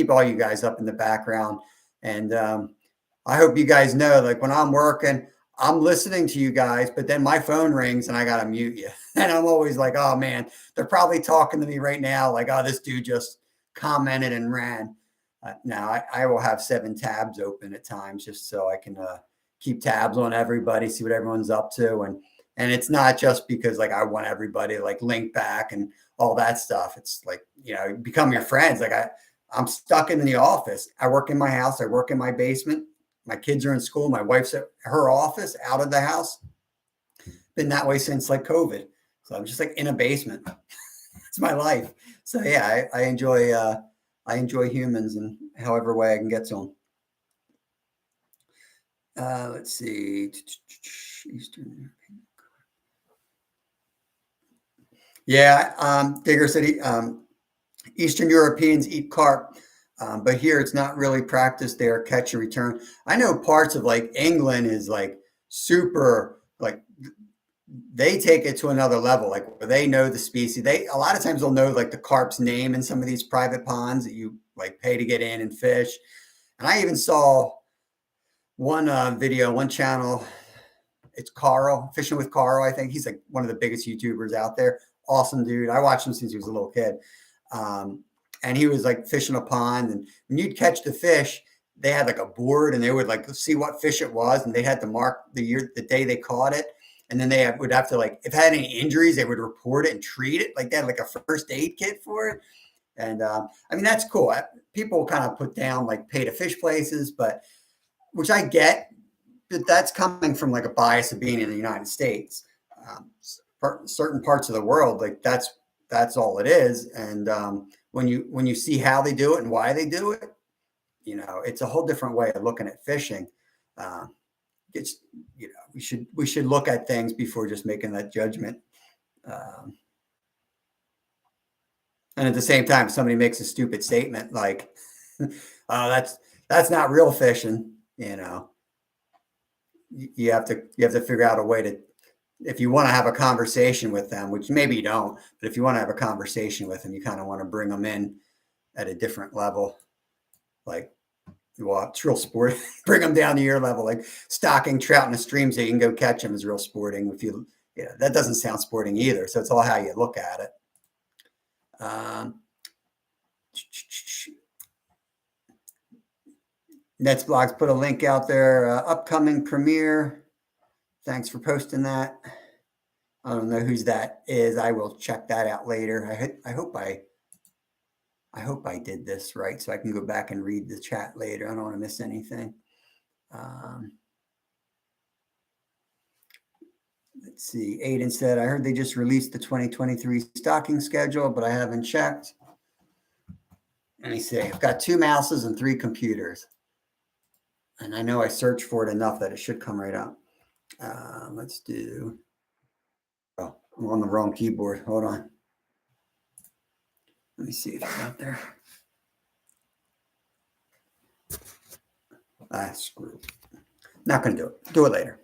all you guys up in the background. And I hope you guys know, like when I'm working, I'm listening to you guys, but then my phone rings and I got to mute you. And I'm always like, oh man, they're probably talking to me right now. Like, oh, this dude just commented and ran. Now I will have 7 tabs open at times just so I can keep tabs on everybody, see what everyone's up to. And it's not just because like I want everybody to like link back and all that stuff. It's like, become your friends. Like I'm stuck in the office. I work in my house. I work in my basement. My kids are in school. My wife's at her office, out of the house. Been that way since like COVID. So I'm just like in a basement. It's my life. So yeah, I enjoy humans in however way I can get to them. Let's see. Eastern. Yeah, Digger City. Eastern Europeans eat carp, but here it's not really practiced there. Catch and return. I know parts of like England is like super, like they take it to another level. Like where they know the species. A lot of times they'll know like the carp's name in some of these private ponds that you like pay to get in and fish. And I even saw one video, one channel. It's Carl, Fishing with Carl. I think he's like one of the biggest YouTubers out there. Awesome dude. I watched him since he was a little kid. And he was like fishing a pond, and when you'd catch the fish, they had like a board and they would like see what fish it was, and they had to mark the day they caught it. And then they would have to like, if it had any injuries, they would report it and treat it. Like they had like a first aid kit for it. And I mean, that's cool. People kind of put down like pay to fish places, but which I get, but that's coming from like a bias of being in the United States. Certain parts of the world, like that's all it is. And when you see how they do it and why they do it, it's a whole different way of looking at fishing. It's we should look at things before just making that judgment. And at the same time, somebody makes a stupid statement like, "Oh, that's not real fishing," You have to figure out a way to, if you want to have a conversation with them, which maybe you don't, but if you want to have a conversation with them, you kind of want to bring them in at a different level. Like, well, it's real sport. Bring them down to your level, like stocking trout in a stream so you can go catch them is real sporting. That doesn't sound sporting either. So it's all how you look at it. Nets Blogs put a link out there, upcoming premiere. Thanks for posting that. I don't know whose that is. I will check that out later. I hope I did this right so I can go back and read the chat later. I don't want to miss anything. Let's see. Aiden said, I heard they just released the 2023 stocking schedule, but I haven't checked. Let me see. I've got 2 mouses and 3 computers. And I know I searched for it enough that it should come right up. Let's do. Oh, I'm on the wrong keyboard. Hold on. Let me see if it's out there. Screw. Not going to do it. Do it later.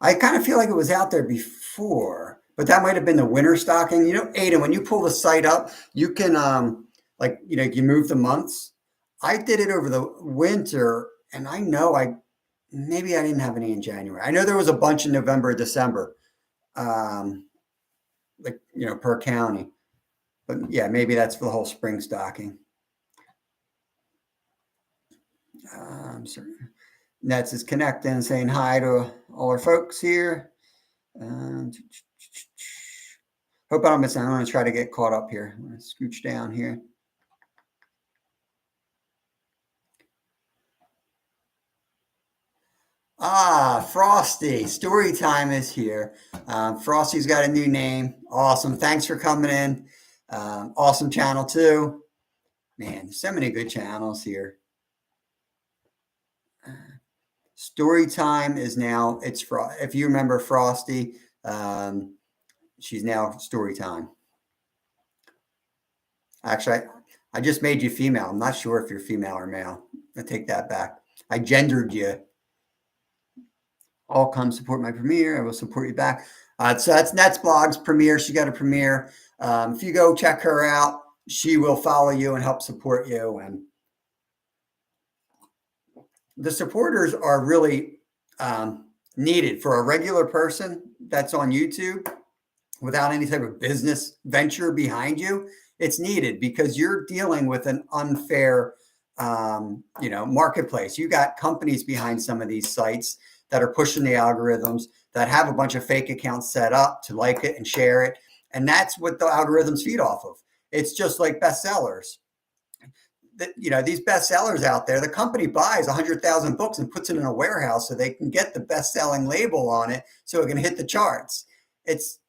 I kind of feel like it was out there before, but that might have been the winter stocking. You know, Aiden, when you pull the site up, you can you move the months. I did it over the winter, and I know maybe I didn't have any in January. I know there was a bunch in November, December, per county. But yeah, maybe that's for the whole spring stocking. Sorry. Nets is connecting and saying hi to all our folks here. Hope I don't miss anything. I'm going to try to get caught up here. I'm going to scooch down here. Frosty. Story time is here. Frosty's got a new name. Awesome. Thanks for coming in. Awesome channel too. Man, so many good channels here. Story time is now, if you remember Frosty, she's now story time. Actually, I just made you female. I'm not sure if you're female or male. I take that back. I gendered you. All come support my premiere. I will support you back. So that's Net's blogs premiere. She got a premiere. If you go check her out, she will follow you and help support you. And the supporters are really needed for a regular person that's on YouTube without any type of business venture behind you. It's needed because you're dealing with an unfair, marketplace. You got companies behind some of these sites that are pushing the algorithms, that have a bunch of fake accounts set up to like it and share it. And that's what the algorithms feed off of. It's just like bestsellers. These bestsellers out there, the company buys 100,000 books and puts it in a warehouse so they can get the best-selling label on it so it can hit the charts. It's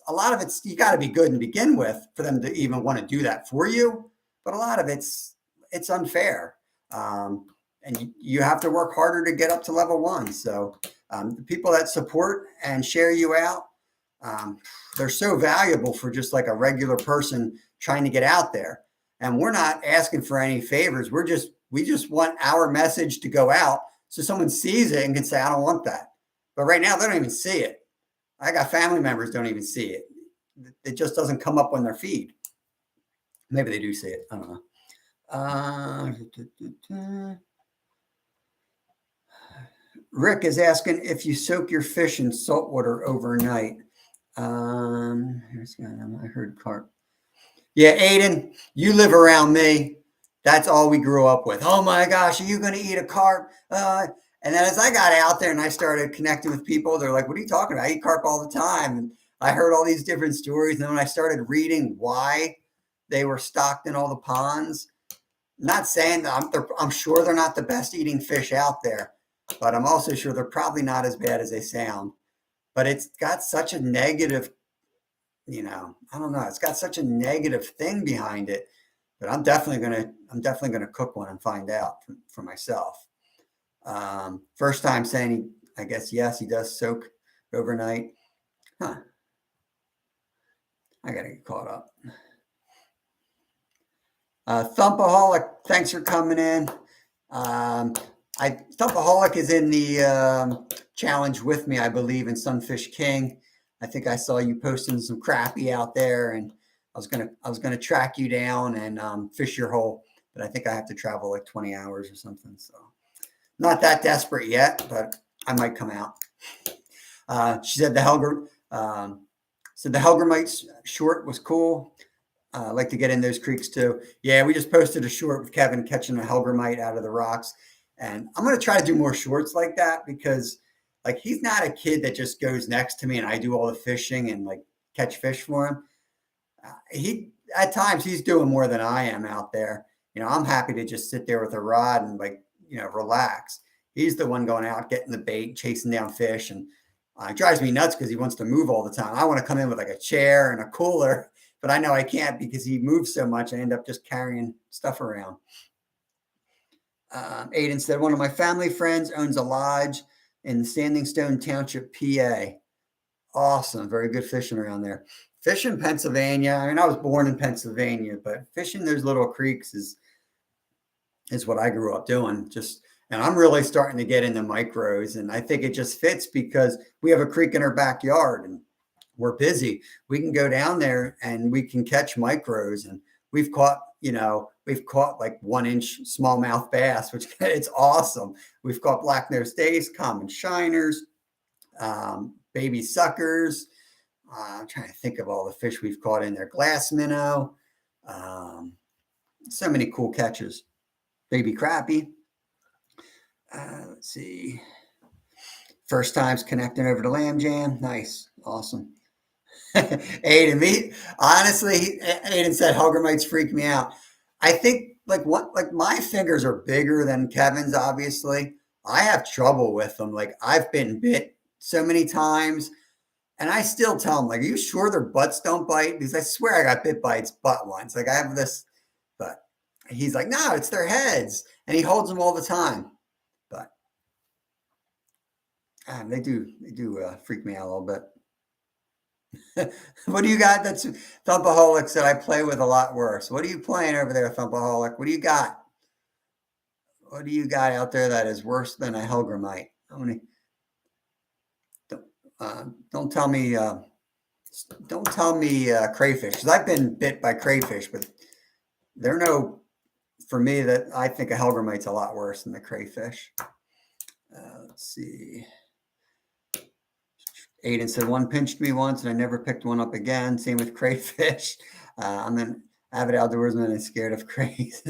a lot of it's, you got to be good to begin with for them to even want to do that for you. But a lot of it's unfair. And you have to work harder to get up to level 1. So the people that support and share you out, they're so valuable for just like a regular person trying to get out there. And we're not asking for any favors. We just want our message to go out so someone sees it and can say, I don't want that. But right now they don't even see it. I got family members don't even see it. It just doesn't come up on their feed. Maybe they do see it. I don't know. Rick is asking if you soak your fish in salt water overnight. I heard carp. Yeah, Aiden, you live around me. That's all we grew up with. Oh my gosh, are you going to eat a carp? And then as I got out there and I started connecting with people, they're like, what are you talking about? I eat carp all the time. And I heard all these different stories. And then when I started reading why they were stocked in all the ponds, not saying that I'm sure they're not the best eating fish out there, but I'm also sure they're probably not as bad as they sound. But it's got such a negative, I don't know. It's got such a negative thing behind it. But I'm definitely gonna cook one and find out for myself. First time saying, I guess yes, he does soak overnight. Huh? I gotta get caught up. Thumpaholic, thanks for coming in. Thumpaholic is in the challenge with me, I believe, in Sunfish King. I think I saw you posting some crappie out there, and I was gonna track you down and fish your hole, but I think I have to travel like 20 hours or something. So not that desperate yet, but I might come out. She said the Helgramite short was cool. I like to get in those creeks too. Yeah, we just posted a short with Kevin catching a Helgramite out of the rocks. And I'm going to try to do more shorts like that because like he's not a kid that just goes next to me and I do all the fishing and like catch fish for him. At times he's doing more than I am out there. I'm happy to just sit there with a rod and relax. He's the one going out, getting the bait, chasing down fish. And It drives me nuts because he wants to move all the time. I want to come in with like a chair and a cooler, but I know I can't because he moves so much. I end up just carrying stuff around. Aiden said, one of my family friends owns a lodge in Standing Stone Township, PA. Awesome. Very good fishing around there. Fishing Pennsylvania. I mean, I was born in Pennsylvania, but fishing those little creeks is what I grew up doing. And I'm really starting to get into micros, and I think it just fits because we have a creek in our backyard and we're busy. We can go down there and we can catch micros, and we've caught like 1-inch smallmouth bass, which it's awesome. We've caught black-nosed dace, common shiners, baby suckers. I'm trying to think of all the fish we've caught in there. Glass minnow. So many cool catches. Baby crappie. Let's see. First times connecting over to Lamb Jam. Nice. Awesome. Aiden, honestly, Aiden said Hellgrammites freak me out. I think like my fingers are bigger than Kevin's, obviously. I have trouble with them. Like I've been bit so many times, and I still tell them, like, are you sure their butts don't bite? Because I swear I got bit by its butt once. Like I have this, but he's like, no, it's their heads. And he holds them all the time. But they do freak me out a little bit. What do you got? That's Thumpaholic said I play with a lot worse. What are you playing over there, Thumpaholic? What do you got? What do you got out there that is worse than a Hellgrammite? Don't tell me crayfish, because I've been bit by crayfish, but they're no, for me, that I think a Hellgrammite's a lot worse than the crayfish. Let's see. Aiden said, one pinched me once and I never picked one up again. Same with crayfish. I'm an avid outdoorsman and scared of crays.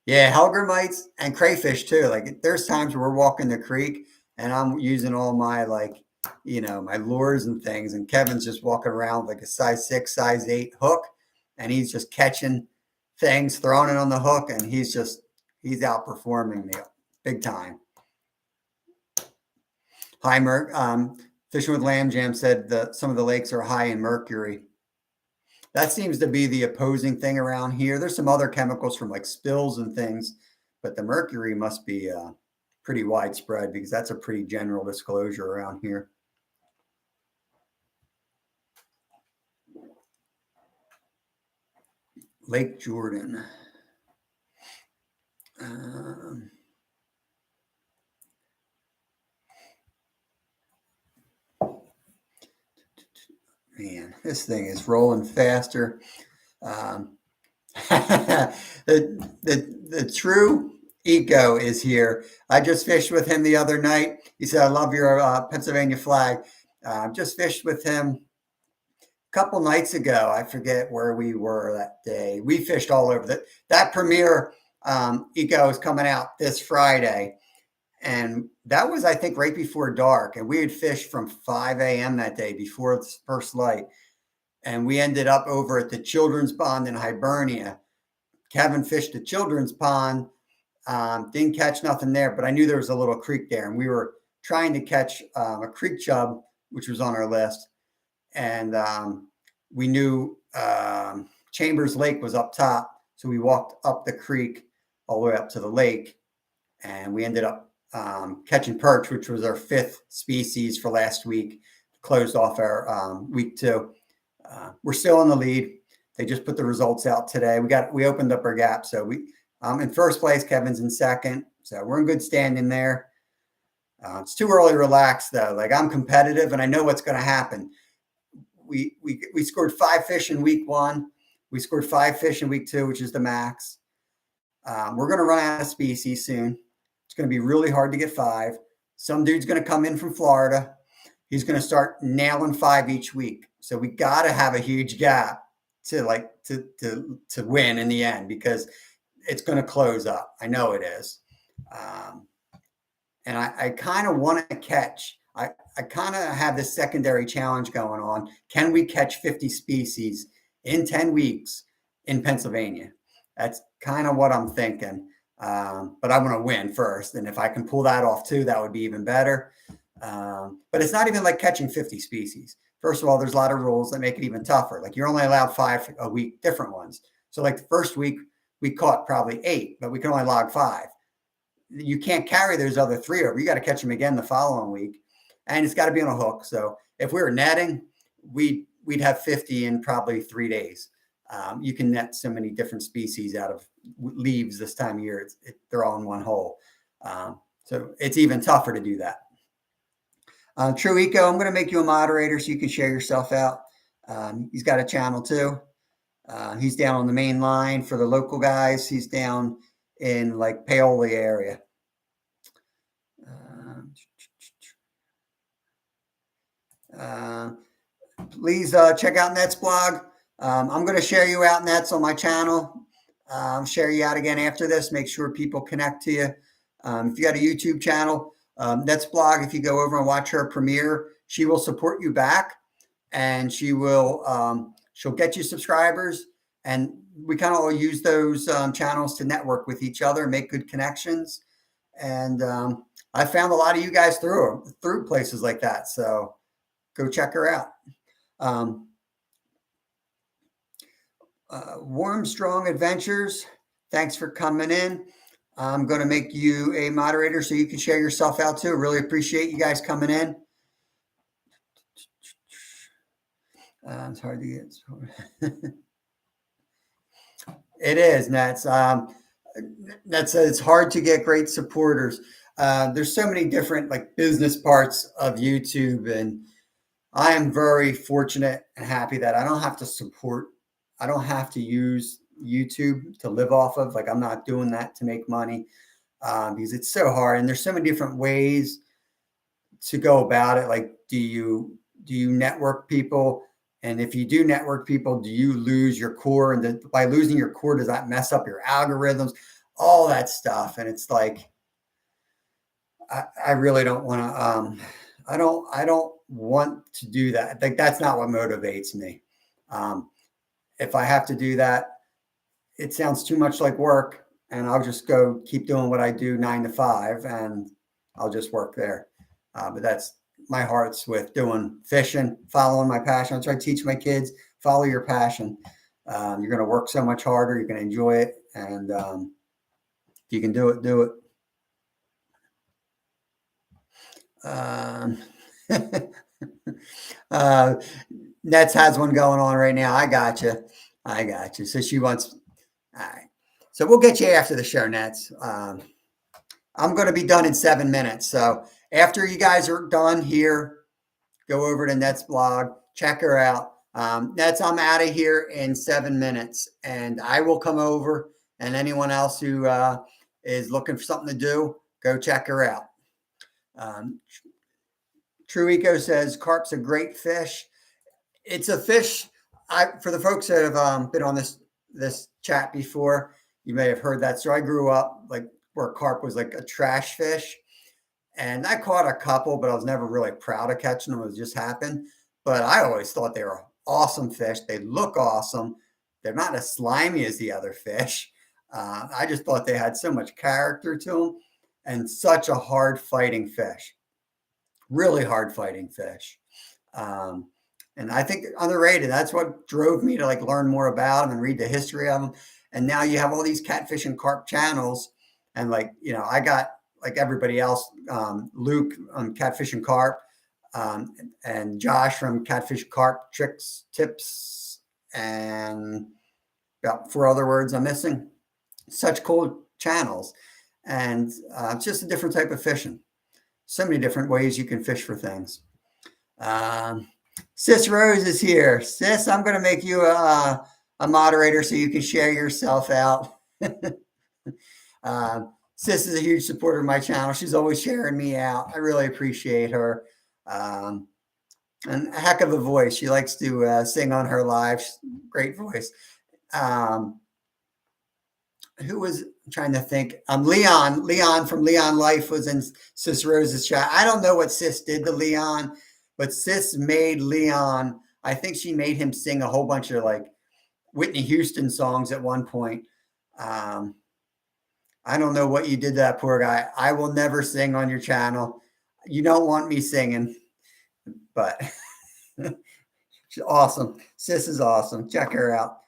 Yeah, Hellgrammites and crayfish too. Like there's times where we're walking the creek and I'm using all my my lures and things, and Kevin's just walking around like a size 6, size 8 hook, and he's just catching things, throwing it on the hook, and he's outperforming me big time. Hi, Merc. Fishing with Lamb Jam said that some of the lakes are high in mercury. That seems to be the opposing thing around here. There's some other chemicals from like spills and things, but the mercury must be pretty widespread because that's a pretty general disclosure around here. Lake Jordan. Man, this thing is rolling faster. The true Eco is here. I just fished with him the other night. He said, I love your Pennsylvania flag. Just fished with him a couple nights ago. I forget where we were that day. We fished all over. That premiere Eco is coming out this Friday. And that was, I think, right before dark. And we had fished from 5 a.m. that day before the first light. And we ended up over at the Children's Pond in Hibernia. Kevin fished the Children's Pond. Didn't catch nothing there, but I knew there was a little creek there. And we were trying to catch a creek chub, which was on our list. And we knew Chambers Lake was up top. So we walked up the creek all the way up to the lake. And we ended up catching perch, which was our 5th species for last week. Closed off our week 2. We're still in the lead. They just put the results out today. We opened up our gap. So I'm in first place. Kevin's in second. So we're in good standing there. It's too early to relax though. Like I'm competitive and I know what's going to happen. We scored 5 fish in week 1. We scored 5 fish in week 2, which is the max. We're going to run out of species soon. It's going to be really hard to get 5. Some dude's going to come in from Florida. He's going to start nailing 5 each week. So we got to have a huge gap to win in the end because it's going to close up. I know it is. And I kind of want to catch. I kind of have this secondary challenge going on. Can we catch 50 species in 10 weeks in Pennsylvania? That's kind of what I'm thinking. But I want to win first. And if I can pull that off too, that would be even better. But it's not even like catching 50 species. First of all, there's a lot of rules that make it even tougher. Like you're only allowed 5 a week, different ones. So like the first week we caught probably 8, but we can only log 5. You can't carry those other 3 over. You got to catch them again the following week, and it's got to be on a hook. So if we were netting, we'd have 50 in probably 3 days. You can net so many different species out of leaves this time of year. They're all in one hole. So it's even tougher to do that. True Eco, I'm going to make you a moderator so you can share yourself out. He's got a channel too. He's down on the main line for the local guys. He's down in like Paoli area. Please check out Net's blog. I'm going to share you out, Nets, on my channel. Share you out again after this. Make sure people connect to you. If you got a YouTube channel, Net's blog, if you go over and watch her premiere, she will support you back, and she'll get you subscribers. And we kind of all use those channels to network with each other, make good connections. And I found a lot of you guys through places like that. So go check her out. Warm Strong Adventures, thanks for coming in. I'm going to make you a moderator so you can share yourself out too. Really appreciate you guys coming in. It's hard to get. It is, Nets. It's hard to get great supporters. There's so many different like business parts of YouTube, and I am very fortunate and happy that I don't have to use YouTube to live off of. Like I'm not doing that to make money because it's so hard, and there's so many different ways to go about it. Like, do you network people? And if you do network people, do you lose your core? And by losing your core, does that mess up your algorithms? All that stuff. And it's like, I really don't want to, I don't want to do that. Like, that's not what motivates me. If I have to do that, it sounds too much like work, and I'll just go keep doing what I do 9 to 5, and I'll just work there. But that's my heart's with doing fishing, following my passion. I try to teach my kids, follow your passion. You're going to work so much harder. You're going to enjoy it. And if you can do it, do it. Nets has one going on right now. I got you. So she wants, all right. So we'll get you after the show, Nets. I'm going to be done in 7 minutes. So after you guys are done here, go over to Net's blog, check her out. Nets, I'm out of here in 7 minutes, and I will come over, and anyone else who is looking for something to do, go check her out. True Eco says carp's a great fish. It's a fish. For the folks that have been on this chat before, you may have heard that. So I grew up like where carp was like a trash fish, and I caught a couple, but I was never really proud of catching them. It just happened. But I always thought they were awesome fish. They look awesome. They're not as slimy as the other fish. I just thought they had so much character to them, and such a hard fighting fish. Really hard fighting fish. And I think underrated. That's what drove me to like learn more about them and read the history of them. And now you have all these catfish and carp channels. And like, I got like everybody else, Luke on Catfish and Carp, and Josh from Catfish Carp Tricks, Tips, and about 4 other words I'm missing. Such cool channels. And it's just a different type of fishing. So many different ways you can fish for things. Sis Rose is here. Sis, I'm going to make you a moderator so you can share yourself out. Sis is a huge supporter of my channel. She's always sharing me out. I really appreciate her. And a heck of a voice. She likes to sing on her live. Great voice. Who was I'm trying to think? Leon from Leon Life was in Sis Rose's chat. I don't know what Sis did to Leon, but Sis made Leon, I think she made him sing a whole bunch of like Whitney Houston songs at one point. I don't know what you did to that poor guy. I will never sing on your channel. You don't want me singing, but she's awesome. Sis is awesome. Check her out.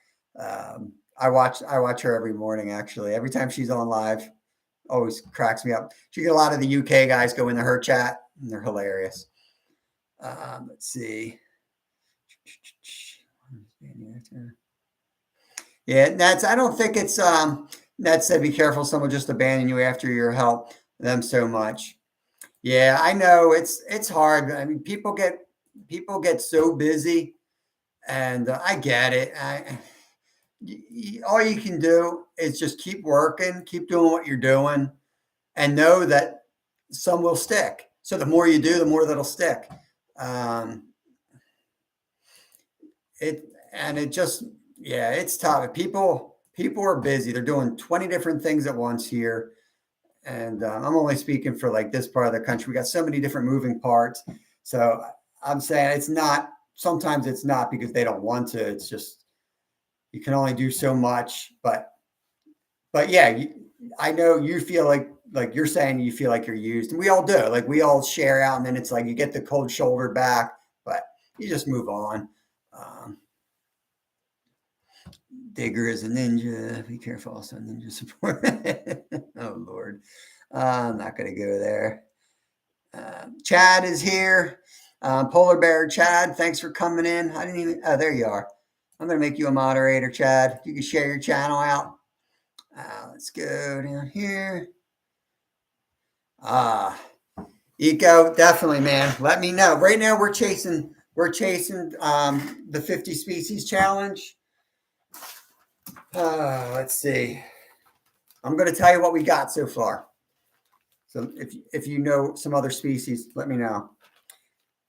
I watch her every morning. Actually, every time she's on live, always cracks me up. She get a lot of the UK guys go into her chat, and they're hilarious. Let's see. Yeah, that's. I don't think it's. That said, be careful. Someone just abandon you after you help them so much. Yeah, I know it's hard. I mean, people get so busy, and I get it. All you can do is just keep working, keep doing what you're doing, and know that some will stick. So the more you do, the more that'll stick. Um, it just, yeah, it's tough. People are busy. They're doing 20 different things at once here, and I'm only speaking for like this part of the country. We got so many different moving parts. So I'm saying it's not. Sometimes it's not because they don't want to. It's just you can only do so much. But yeah, I know you feel like you're saying you feel like you're used, and we all do. Like we all share out, and then it's like you get the cold shoulder back, but you just move on. Um, Digger is a ninja. Be careful, also ninja support. Oh Lord, I'm not gonna go there. Chad is here. Polar Bear Chad, thanks for coming in. I didn't even. Oh, there you are. I'm gonna make you a moderator, Chad. You can share your channel out. Let's go down here. Eco, definitely, man. Let me know. Right now, we're chasing the 50 species challenge. Let's see. I'm going to tell you what we got so far. So if you know some other species, let me know.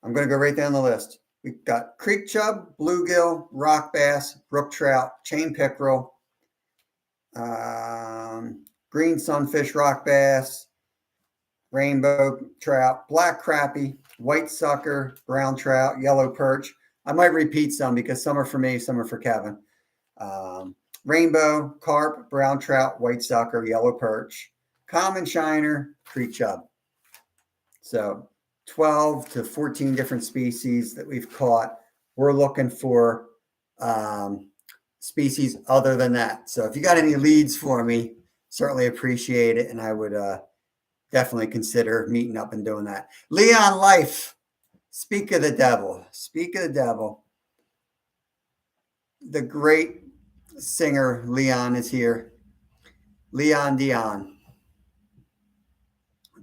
I'm going to go right down the list. We've got creek chub, bluegill, rock bass, brook trout, chain pickerel, green sunfish, rock bass, rainbow trout, black crappie, white sucker, brown trout, yellow perch. I might repeat some because some are for me, some are for Kevin. Rainbow, carp, brown trout, white sucker, yellow perch, common shiner, creek chub. So 12 to 14 different species that we've caught. We're looking for species other than that. So if you got any leads for me, certainly appreciate it. And I would definitely consider meeting up and doing that. Leon Life, speak of the devil. Speak of the devil. The great singer Leon is here. Leon Dion.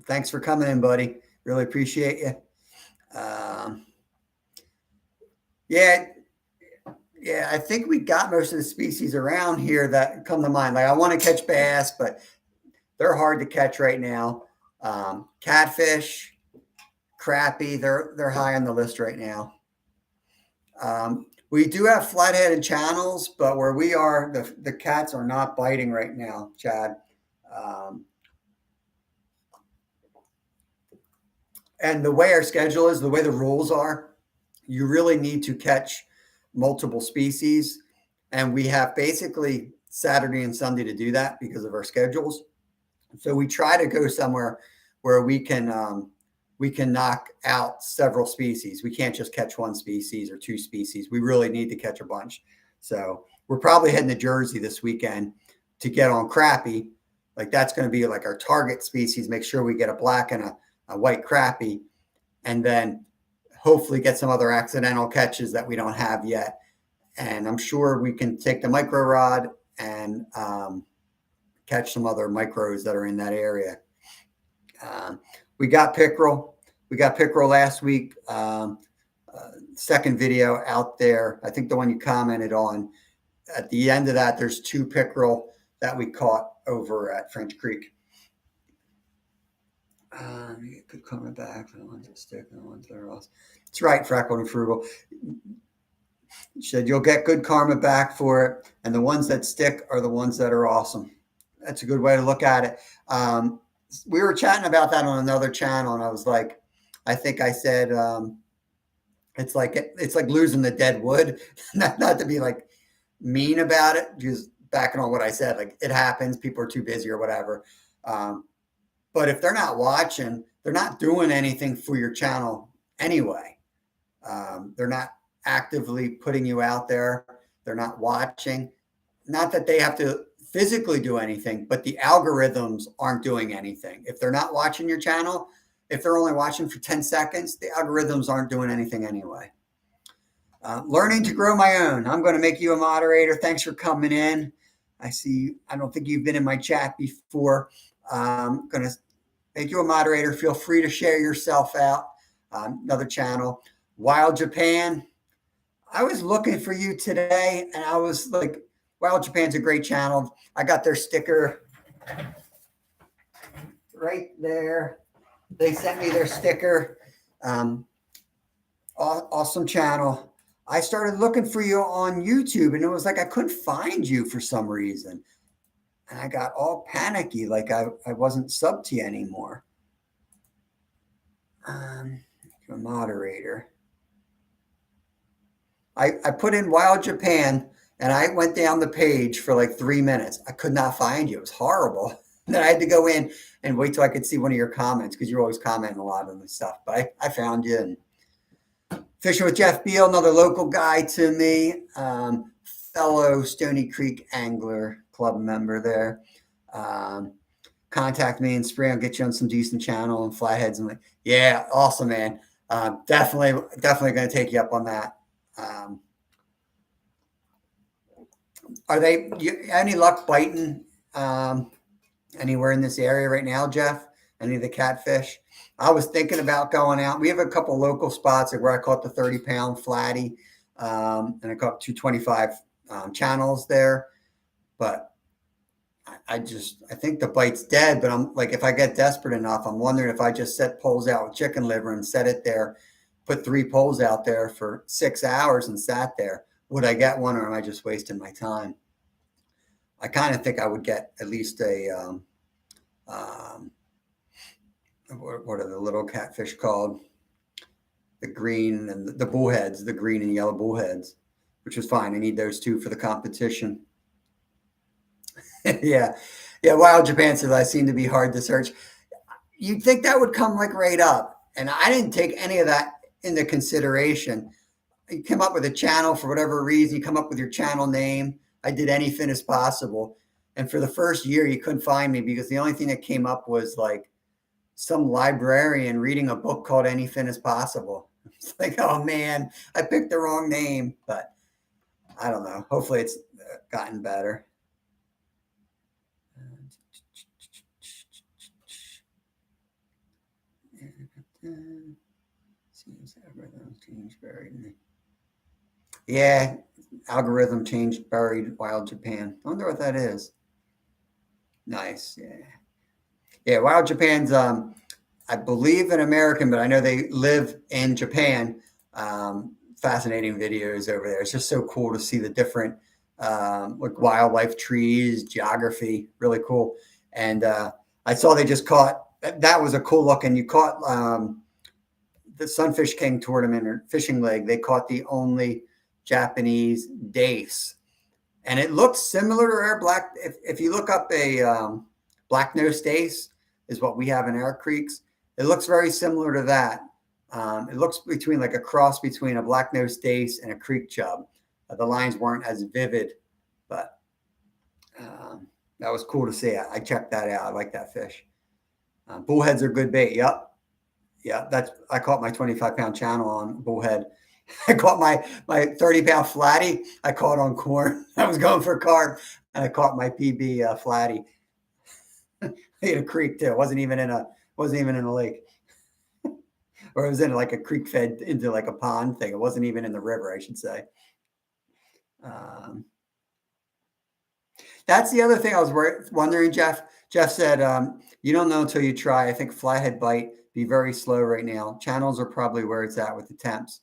Thanks for coming in, buddy. Really appreciate you. Yeah, I think we got most of the species around here that come to mind. Like I want to catch bass, but they're hard to catch right now. Catfish, crappie, they're high on the list right now. We do have flathead and channels, but where we are, the cats are not biting right now, Chad. And the way our schedule is, the way the rules are, you really need to catch multiple species. And we have basically Saturday and Sunday to do that because of our schedules. So we try to go somewhere where we can knock out several species. We can't just catch one species or two species. We really need to catch a bunch. So we're probably heading to Jersey this weekend to get on crappie. Like that's going to be like our target species. Make sure we get a black and a white crappie, and then hopefully get some other accidental catches that we don't have yet. And I'm sure we can take the micro rod and catch some other micros that are in that area. We got pickerel. We got pickerel last week. Second video out there. I think the one you commented on. At the end of that, there's 2 pickerel that we caught over at French Creek. Good coming back for the ones that stick and the ones that are lost. That's right, Freckled and Frugal. She said you'll get good karma back for it, and the ones that stick are the ones that are awesome. That's a good way to look at it. We were chatting about that on another channel, and I was like, I think I said it's like losing the dead wood. not to be like mean about it, just backing on what I said. Like it happens, people are too busy or whatever. But if they're not watching, they're not doing anything for your channel anyway. They're not actively putting you out there. They're not watching. Not that they have to physically do anything, but the algorithms aren't doing anything. If they're not watching your channel, if they're only watching for 10 seconds, the algorithms aren't doing anything anyway. Learning to grow my own. I'm going to make you a moderator. Thanks for coming in. I see, I don't think you've been in my chat before. I'm going to make you a moderator. Feel free to share yourself out. Another channel, Wild Japan. I was looking for you today, and I was like, Wild Japan's a great channel. I got their sticker right there. They sent me their sticker. Awesome channel. I started looking for you on YouTube, and it was like I couldn't find you for some reason. And I got all panicky, like I wasn't subbed to you anymore. A moderator. I put in Wild Japan, and I went down the page for like 3 minutes. I could not find you. It was horrible. And then I had to go in and wait till I could see one of your comments, because you're always commenting a lot on this stuff. But I found you. And Fishing with Jeff Beal, another local guy to me, fellow Stony Creek Angler Club member there. Contact me in spring. I'll get you on some decent channel and flatheads. And like, yeah, awesome, man. Definitely going to take you up on that. Are they any luck biting anywhere in this area right now, Jeff? Any of the catfish? I was thinking about going out. We have a couple local spots where I caught the 30-pound flatty, and I caught 225 channels there. But I think the bite's dead. But I'm like, if I get desperate enough, I'm wondering if I just set poles out with chicken liver and set it there, put 3 poles out there for 6 hours and sat there. Would I get one, or am I just wasting my time? I kind of think I would get at least a, what are the little catfish called? The green and the bullheads, the green and yellow bullheads, which is fine. I need those 2 for the competition. Yeah. Wild Japan says I seem to be hard to search. You'd think that would come like right up. And I didn't take any of that into consideration. You come up with a channel for whatever reason. You come up with your channel name. I did anything as possible. And for the first year, you couldn't find me because the only thing that came up was like some librarian reading a book called Anything is Possible. It's like, oh man, I picked the wrong name. But I don't know. Hopefully it's gotten better. Seems algorithm changed buried in me. Yeah, algorithm changed buried Wild Japan. I wonder what that is. Nice. Yeah. Wild Japan's I believe an American, but I know they live in Japan. Fascinating videos over there. It's just so cool to see the different like wildlife, trees, geography. Really cool. And I saw they just caught. That was a cool look. And you caught the Sunfish King tournament or fishing leg. They caught the only Japanese dace, and it looks similar to our black. If you look up a black nose dace, is what we have in our creeks. It looks very similar to that. It looks between like a cross between a black nose dace and a creek chub. The lines weren't as vivid, but that was cool to see. I checked that out. I like that fish. Bullheads are good bait. Yep. Yeah, I caught my 25-pound channel on bullhead. I caught my 30-pound flatty. I caught on corn. I was going for carp, and I caught my PB flatty in a creek too. It wasn't even in a lake, or it was in like a creek fed into like a pond thing. It wasn't even in the river, I should say. That's the other thing I was wondering, Jeff. Jeff said, you don't know until you try. I think flathead bite be very slow right now. Channels are probably where it's at with the temps.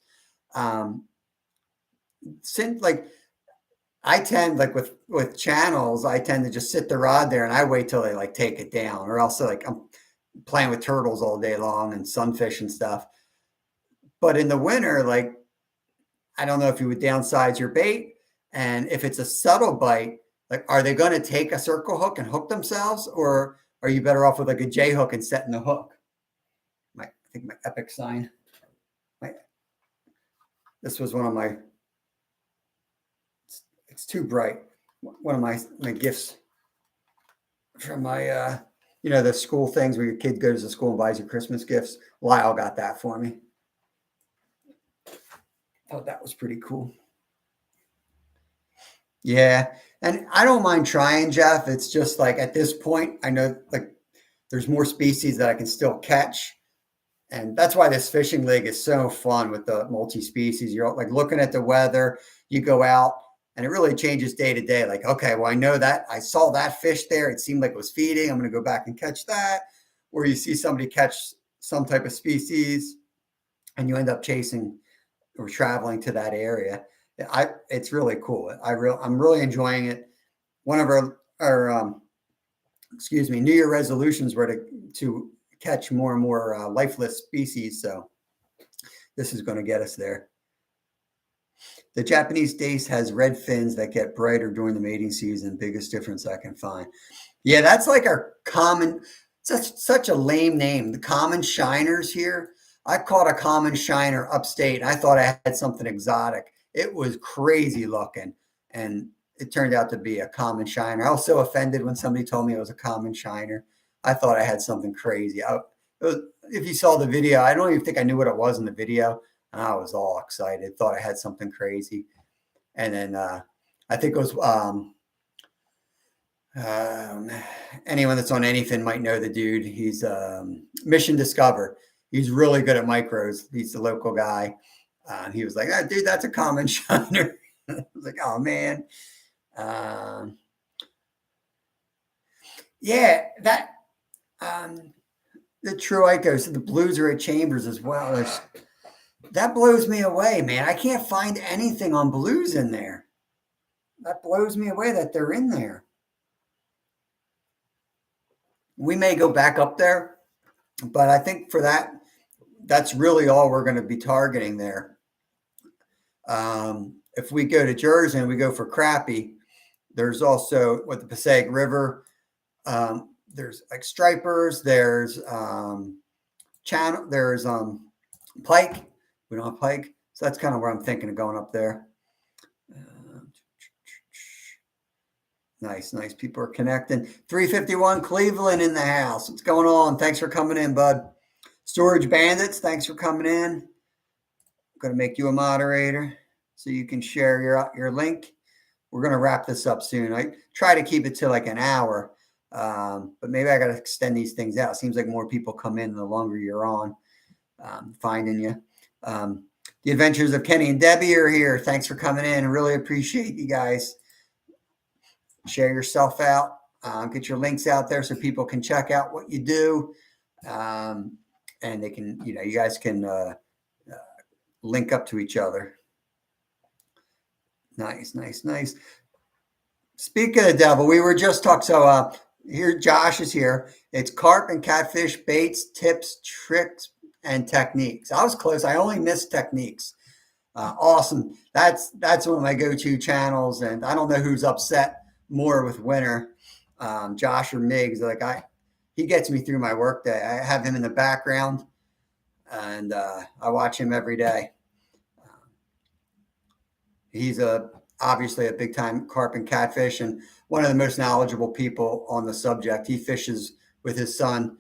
Since like I tend like with channels, I tend to just sit the rod there and I wait till they like take it down, or else like I'm playing with turtles all day long and sunfish and stuff. But in the winter, like I don't know if you would downsize your bait, and if it's a subtle bite, like are they going to take a circle hook and hook themselves, or are you better off with like a J hook and setting the hook? think my epic sign. This was one of my, it's too bright. One of my gifts from my, the school things where your kid goes to school and buys you Christmas gifts. Lyle got that for me. Thought that was pretty cool. Yeah. And I don't mind trying, Jeff. It's just like at this point, I know like there's more species that I can still catch. And that's why this fishing league is so fun with the multi-species. You're like looking at the weather, you go out and it really changes day to day. Like, okay, well, I know that I saw that fish there. It seemed like it was feeding. I'm going to go back and catch that. Or you see somebody catch some type of species and you end up chasing or traveling to that area. It's really cool. I'm really enjoying it. One of our New Year resolutions were to catch more and more lifeless species. So this is going to get us there. The Japanese dace has red fins that get brighter during the mating season. Biggest difference I can find. Yeah, that's like our common, such a lame name. The common shiners here. I caught a common shiner upstate. And I thought I had something exotic. It was crazy looking. And it turned out to be a common shiner. I was so offended when somebody told me it was a common shiner. I thought I had something crazy. If you saw the video, I don't even think I knew what it was in the video. And I was all excited, thought I had something crazy. And then I think it was anyone that's on anything might know the dude. He's Mission Discover. He's really good at micros. He's the local guy. He was like, oh, dude, that's a common shiner. I was like, oh, man. Yeah, that the true Icos, the blues are at Chambers as well. That blows me away, man. I can't find anything on blues in there. That blows me away that they're in there. We may go back up there, but I think for that, that's really all we're going to be targeting there. If we go to Jersey and we go for crappie, there's also with the Passaic River, there's like stripers, there's channel, there's pike. We don't have pike, so that's kind of where I'm thinking of going up there. Nice. People are connecting. 351 Cleveland in the house. What's going on? Thanks for coming in, bud. Storage Bandits, thanks for coming in. I'm going to make you a moderator so you can share your link. We're going to wrap this up soon. I try to keep it to like an hour, but maybe I got to extend these things out. Seems like more people come in the longer you're on, finding you. The Adventures of Kenny and Debbie are here. Thanks for coming in. I really appreciate you guys. Share yourself out. Get your links out there so people can check out what you do. And they can, you guys can link up to each other. Nice. Speak of the devil, we were just talking. So here, Josh is here. It's carp and catfish baits, tips, tricks, and techniques. I was close. I only missed techniques. Awesome. That's one of my go-to channels, and I don't know who's upset more with winter, Josh or Miggs. He gets me through my workday. I have him in the background, and I watch him every day. He's obviously a big time carp and catfish, and one of the most knowledgeable people on the subject. He fishes with his son,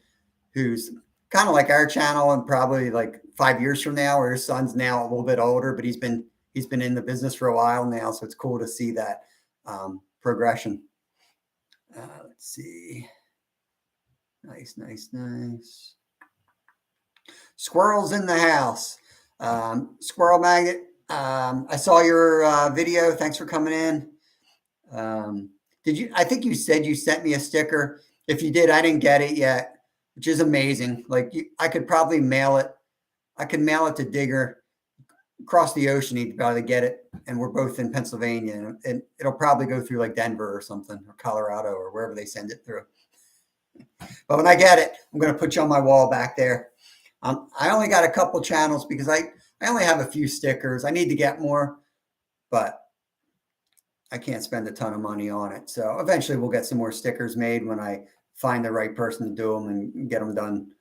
who's kind of like our channel, and probably like 5 years from now, or his son's now a little bit older, but he's been in the business for a while now. So it's cool to see that progression. Let's see. Nice. Squirrels in the house. Squirrel Magnet. I saw your video. Thanks for coming in. I think you said you sent me a sticker. If you did, I didn't get it yet, which is amazing. I could probably mail it. I can mail it to Digger across the ocean. He'd probably get it. And we're both in Pennsylvania, and it'll probably go through like Denver or something, or Colorado, or wherever they send it through. But when I get it, I'm going to put you on my wall back there. I only got a couple channels because I only have a few stickers. I need to get more, but I can't spend a ton of money on it. So eventually we'll get some more stickers made when I find the right person to do them and get them done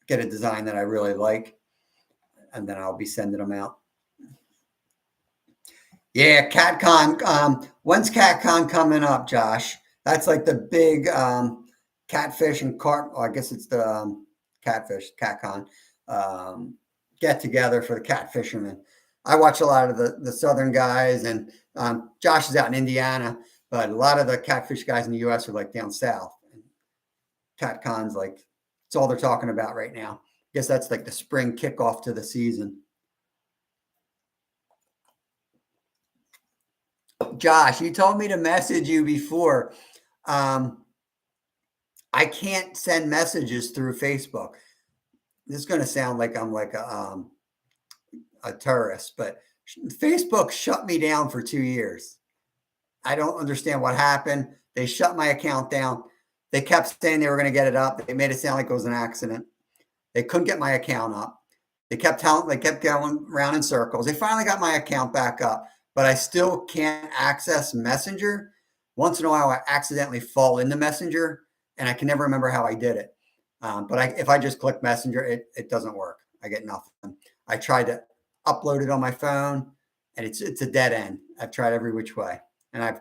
get a design that I really like, and then I'll be sending them out. Yeah, CatCon. When's CatCon coming up, Josh? That's like the big catfish and carp. Oh, I guess it's the catfish CatCon get together for the cat fishermen. I watch a lot of the southern guys, and Josh is out in Indiana, but a lot of the catfish guys in the U.S. are like down south. And CatCon's like it's all they're talking about right now. I guess that's like the spring kickoff to the season. Josh, you told me to message you before. I can't send messages through Facebook. This is going to sound like I'm like a tourist, but Facebook shut me down for 2 years. I don't understand what happened. They shut my account down. They kept saying they were going to get it up. They made it sound like it was an accident. They couldn't get my account up. They kept going around in circles. They finally got my account back up, but I still can't access Messenger. Once in a while, I accidentally fall into Messenger, and I can never remember how I did it. But if I just click Messenger, it doesn't work. I get nothing. I tried to upload it on my phone, and it's a dead end. I've tried every which way, and I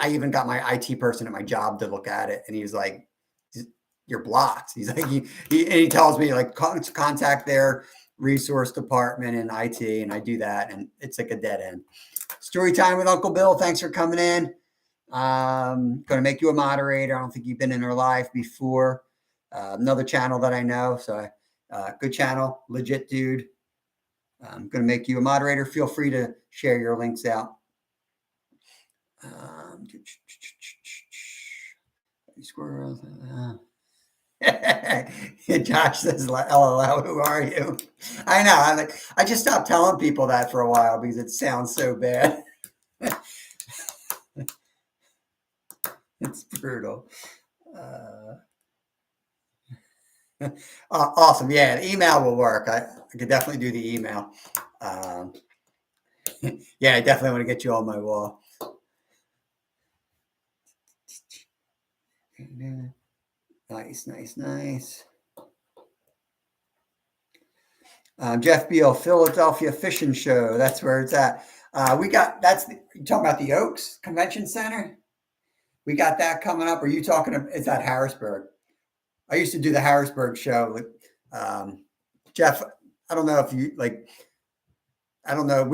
even got my IT person at my job to look at it, and he was like, "You're blocked." He's like, he tells me like contact their resource department in IT, and I do that, and it's like a dead end. Story time with Uncle Bill. Thanks for coming in. Going to make you a moderator. I don't think you've been in our live before. Another channel that I know, so good channel, legit dude. I'm going to make you a moderator. Feel free to share your links out. Squirrels. Josh says, "LOL, who are you?" I know. I just stopped telling people that for a while because it sounds so bad. It's brutal. Awesome. Yeah, the email will work. I could definitely do the email. Yeah, I definitely want to get you on my wall. Nice. Jeff Beal, Philadelphia Fishing Show. That's where it's at. You talking about the Oaks Convention Center? We got that coming up. Are you talking about, it's at Harrisburg? I used to do the Harrisburg show with Jeff. I don't know if you I don't know.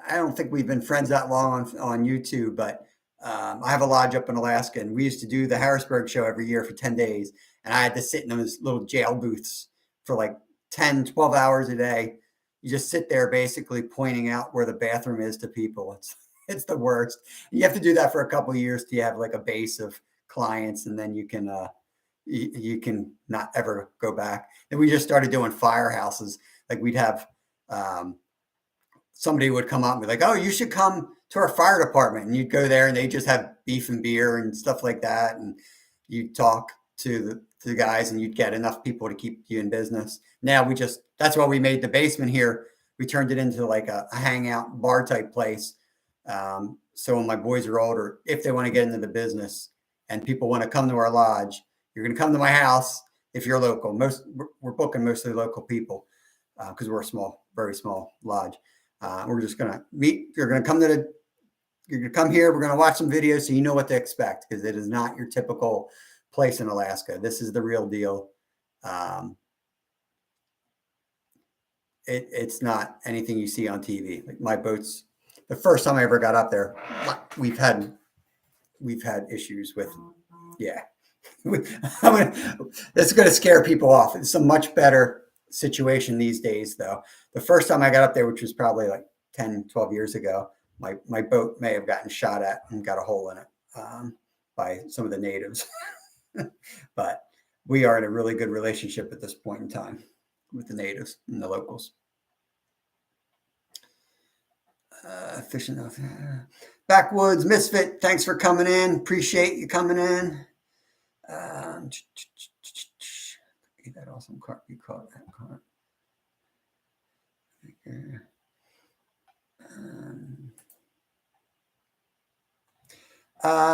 I don't think we've been friends that long on YouTube, but I have a lodge up in Alaska, and we used to do the Harrisburg show every year for 10 days. And I had to sit in those little jail booths for like 10, 12 hours a day. You just sit there basically pointing out where the bathroom is to people. It's the worst. You have to do that for a couple of years till you have like a base of clients, and then you can not ever go back. And we just started doing firehouses. Like we'd have somebody would come up and be like, "Oh, you should come to our fire department." And you'd go there, and they just have beef and beer and stuff like that. And you talk to the guys, and you'd get enough people to keep you in business. Now that's why we made the basement here. We turned it into like a hangout bar type place. So when my boys are older, if they want to get into the business and people want to come to our lodge, you're going to come to my house if you're local. We're booking mostly local people because we're a very small lodge. We're just going to meet. You're going to come here. We're going to watch some videos so you know what to expect, because it is not your typical place in Alaska. This is the real deal. It's not anything you see on TV. Like my boats, the first time I ever got up there, we've had issues with, yeah. That's going to scare people off. It's a much better situation these days, though. The first time I got up there, which was probably like 10, 12 years ago, my boat may have gotten shot at and got a hole in it by some of the natives. But we are in a really good relationship at this point in time with the natives and the locals. Fishing off. Backwoods Misfit, thanks for coming in. Appreciate you coming in. That awesome carp you caught that carp.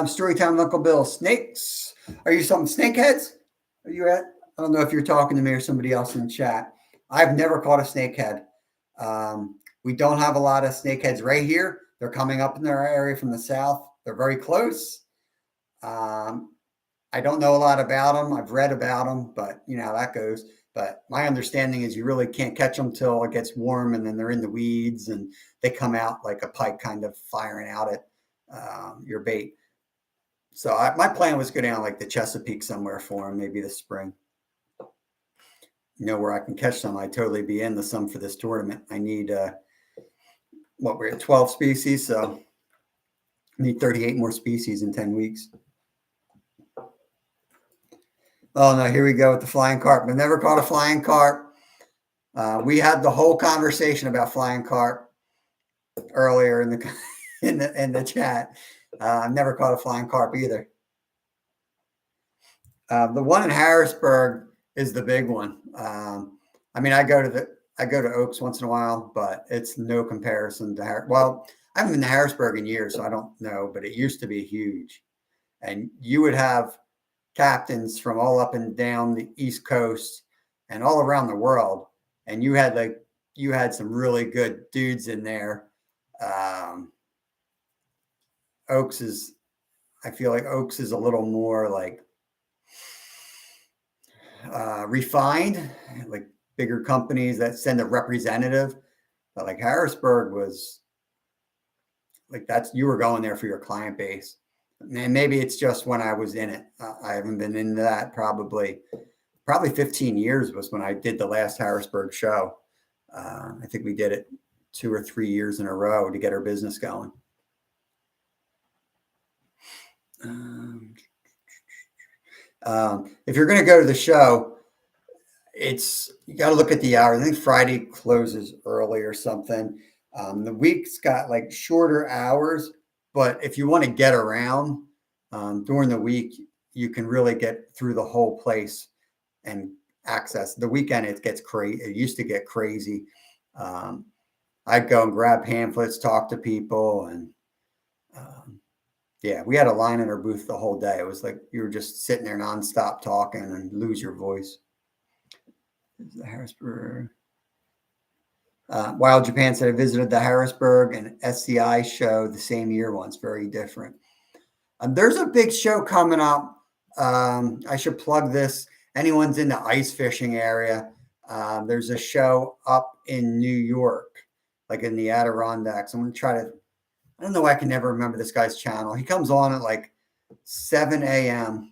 Storytime with Uncle Bill. Snakes. Are you some snakeheads? Are you at I don't know if you're talking to me or somebody else in the chat. I've never caught a snakehead. We don't have a lot of snakeheads right here. They're coming up in our area from the south. They're very close. I don't know a lot about them. I've read about them, but you know how that goes. But my understanding is you really can't catch them till it gets warm, and then they're in the weeds and they come out like a pike, kind of firing out at your bait. So my plan was to go down like the Chesapeake somewhere for them, maybe this spring. You know where I can catch some. I'd totally be in the sum for this tournament. I need we're at 12 species, so I need 38 more species in 10 weeks. Oh no, here we go with the flying carp. I've never caught a flying carp. We had the whole conversation about flying carp earlier in the in the chat. I've never caught a flying carp either. The one in Harrisburg is the big one. I mean, I go to Oaks once in a while, but it's no comparison to well, I haven't been to Harrisburg in years, so I don't know, but it used to be huge. And you would have captains from all up and down the East Coast and all around the world. And you had some really good dudes in there. I feel like Oaks is a little more like refined, like bigger companies that send a representative. But like Harrisburg was like you were going there for your client base. And maybe it's just when I was in it. I haven't been into that probably 15 years was when I did the last Harrisburg show. I think we did it 2 or 3 years in a row to get our business going. If you're going to go to the show, you got to look at the hours. I think Friday closes early or something. The week's got like shorter hours, but if you want to get around during the week, you can really get through the whole place and access. The weekend, it gets crazy. It used to get crazy. I'd go and grab pamphlets, talk to people, and yeah, we had a line in our booth the whole day. It was like you were just sitting there nonstop talking and lose your voice. The Harrisburg. Wild Japan said I visited the Harrisburg and SCI show the same year once. Very different. There's a big show coming up. I should plug this. Anyone's in the ice fishing area. There's a show up in New York, like in the Adirondacks. I'm going to try to, I don't know why I can never remember this guy's channel. He comes on at like 7 a.m.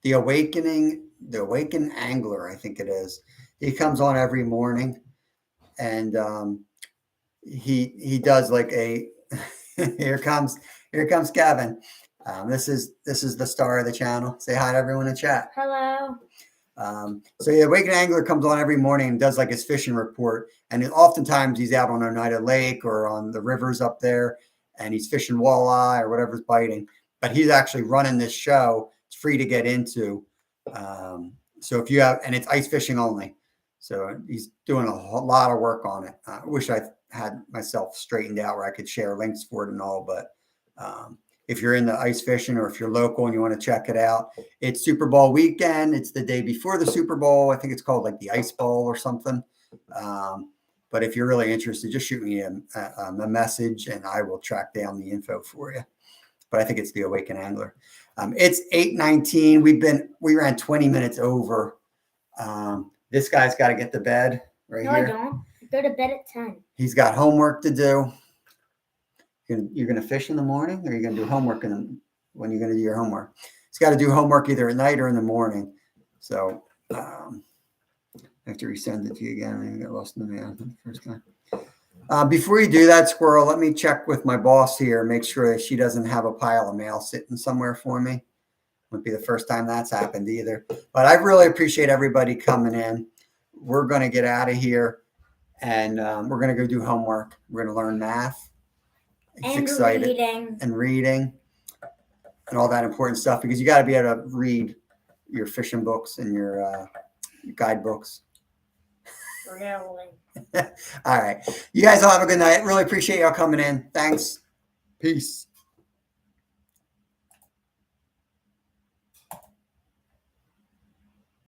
The Awakened Angler, I think it is. He comes on every morning, and he does like a here comes Kevin. This is the star of the channel. Say hi to everyone in chat. Hello. So the Awakened Angler comes on every morning and does like his fishing report. And oftentimes he's out on Oneida Lake or on the rivers up there, and he's fishing walleye or whatever's biting. But he's actually running this show. It's free to get into. So if you have, and it's ice fishing only. So he's doing a lot of work on it. I wish I had myself straightened out where I could share links for it and all. But if you're into ice fishing or if you're local and you want to check it out, it's Super Bowl weekend. It's the day before the Super Bowl. I think it's called like the Ice Bowl or something. But if you're really interested, just shoot me a message and I will track down the info for you. But I think it's the Awakened Angler. It's 8:19. We ran 20 minutes over. This guy's got to get to bed right here. No, I don't. I go to bed at 10. He's got homework to do. You're going to fish in the morning, or you're going to do homework when you're going to do your homework? He's got to do homework either at night or in the morning. So I have to resend it to you again. I got lost in the mail the first time. Before you do that, Squirrel, let me check with my boss here, make sure that she doesn't have a pile of mail sitting somewhere for me. Wouldn't be the first time that's happened either. But I really appreciate everybody coming in. We're going to get out of here, and we're going to go do homework. We're going to learn math. It's exciting. Reading and all that important stuff, because you got to be able to read your fishing books and your guidebooks. Really? All right. You guys all have a good night. Really appreciate y'all coming in. Thanks. Peace.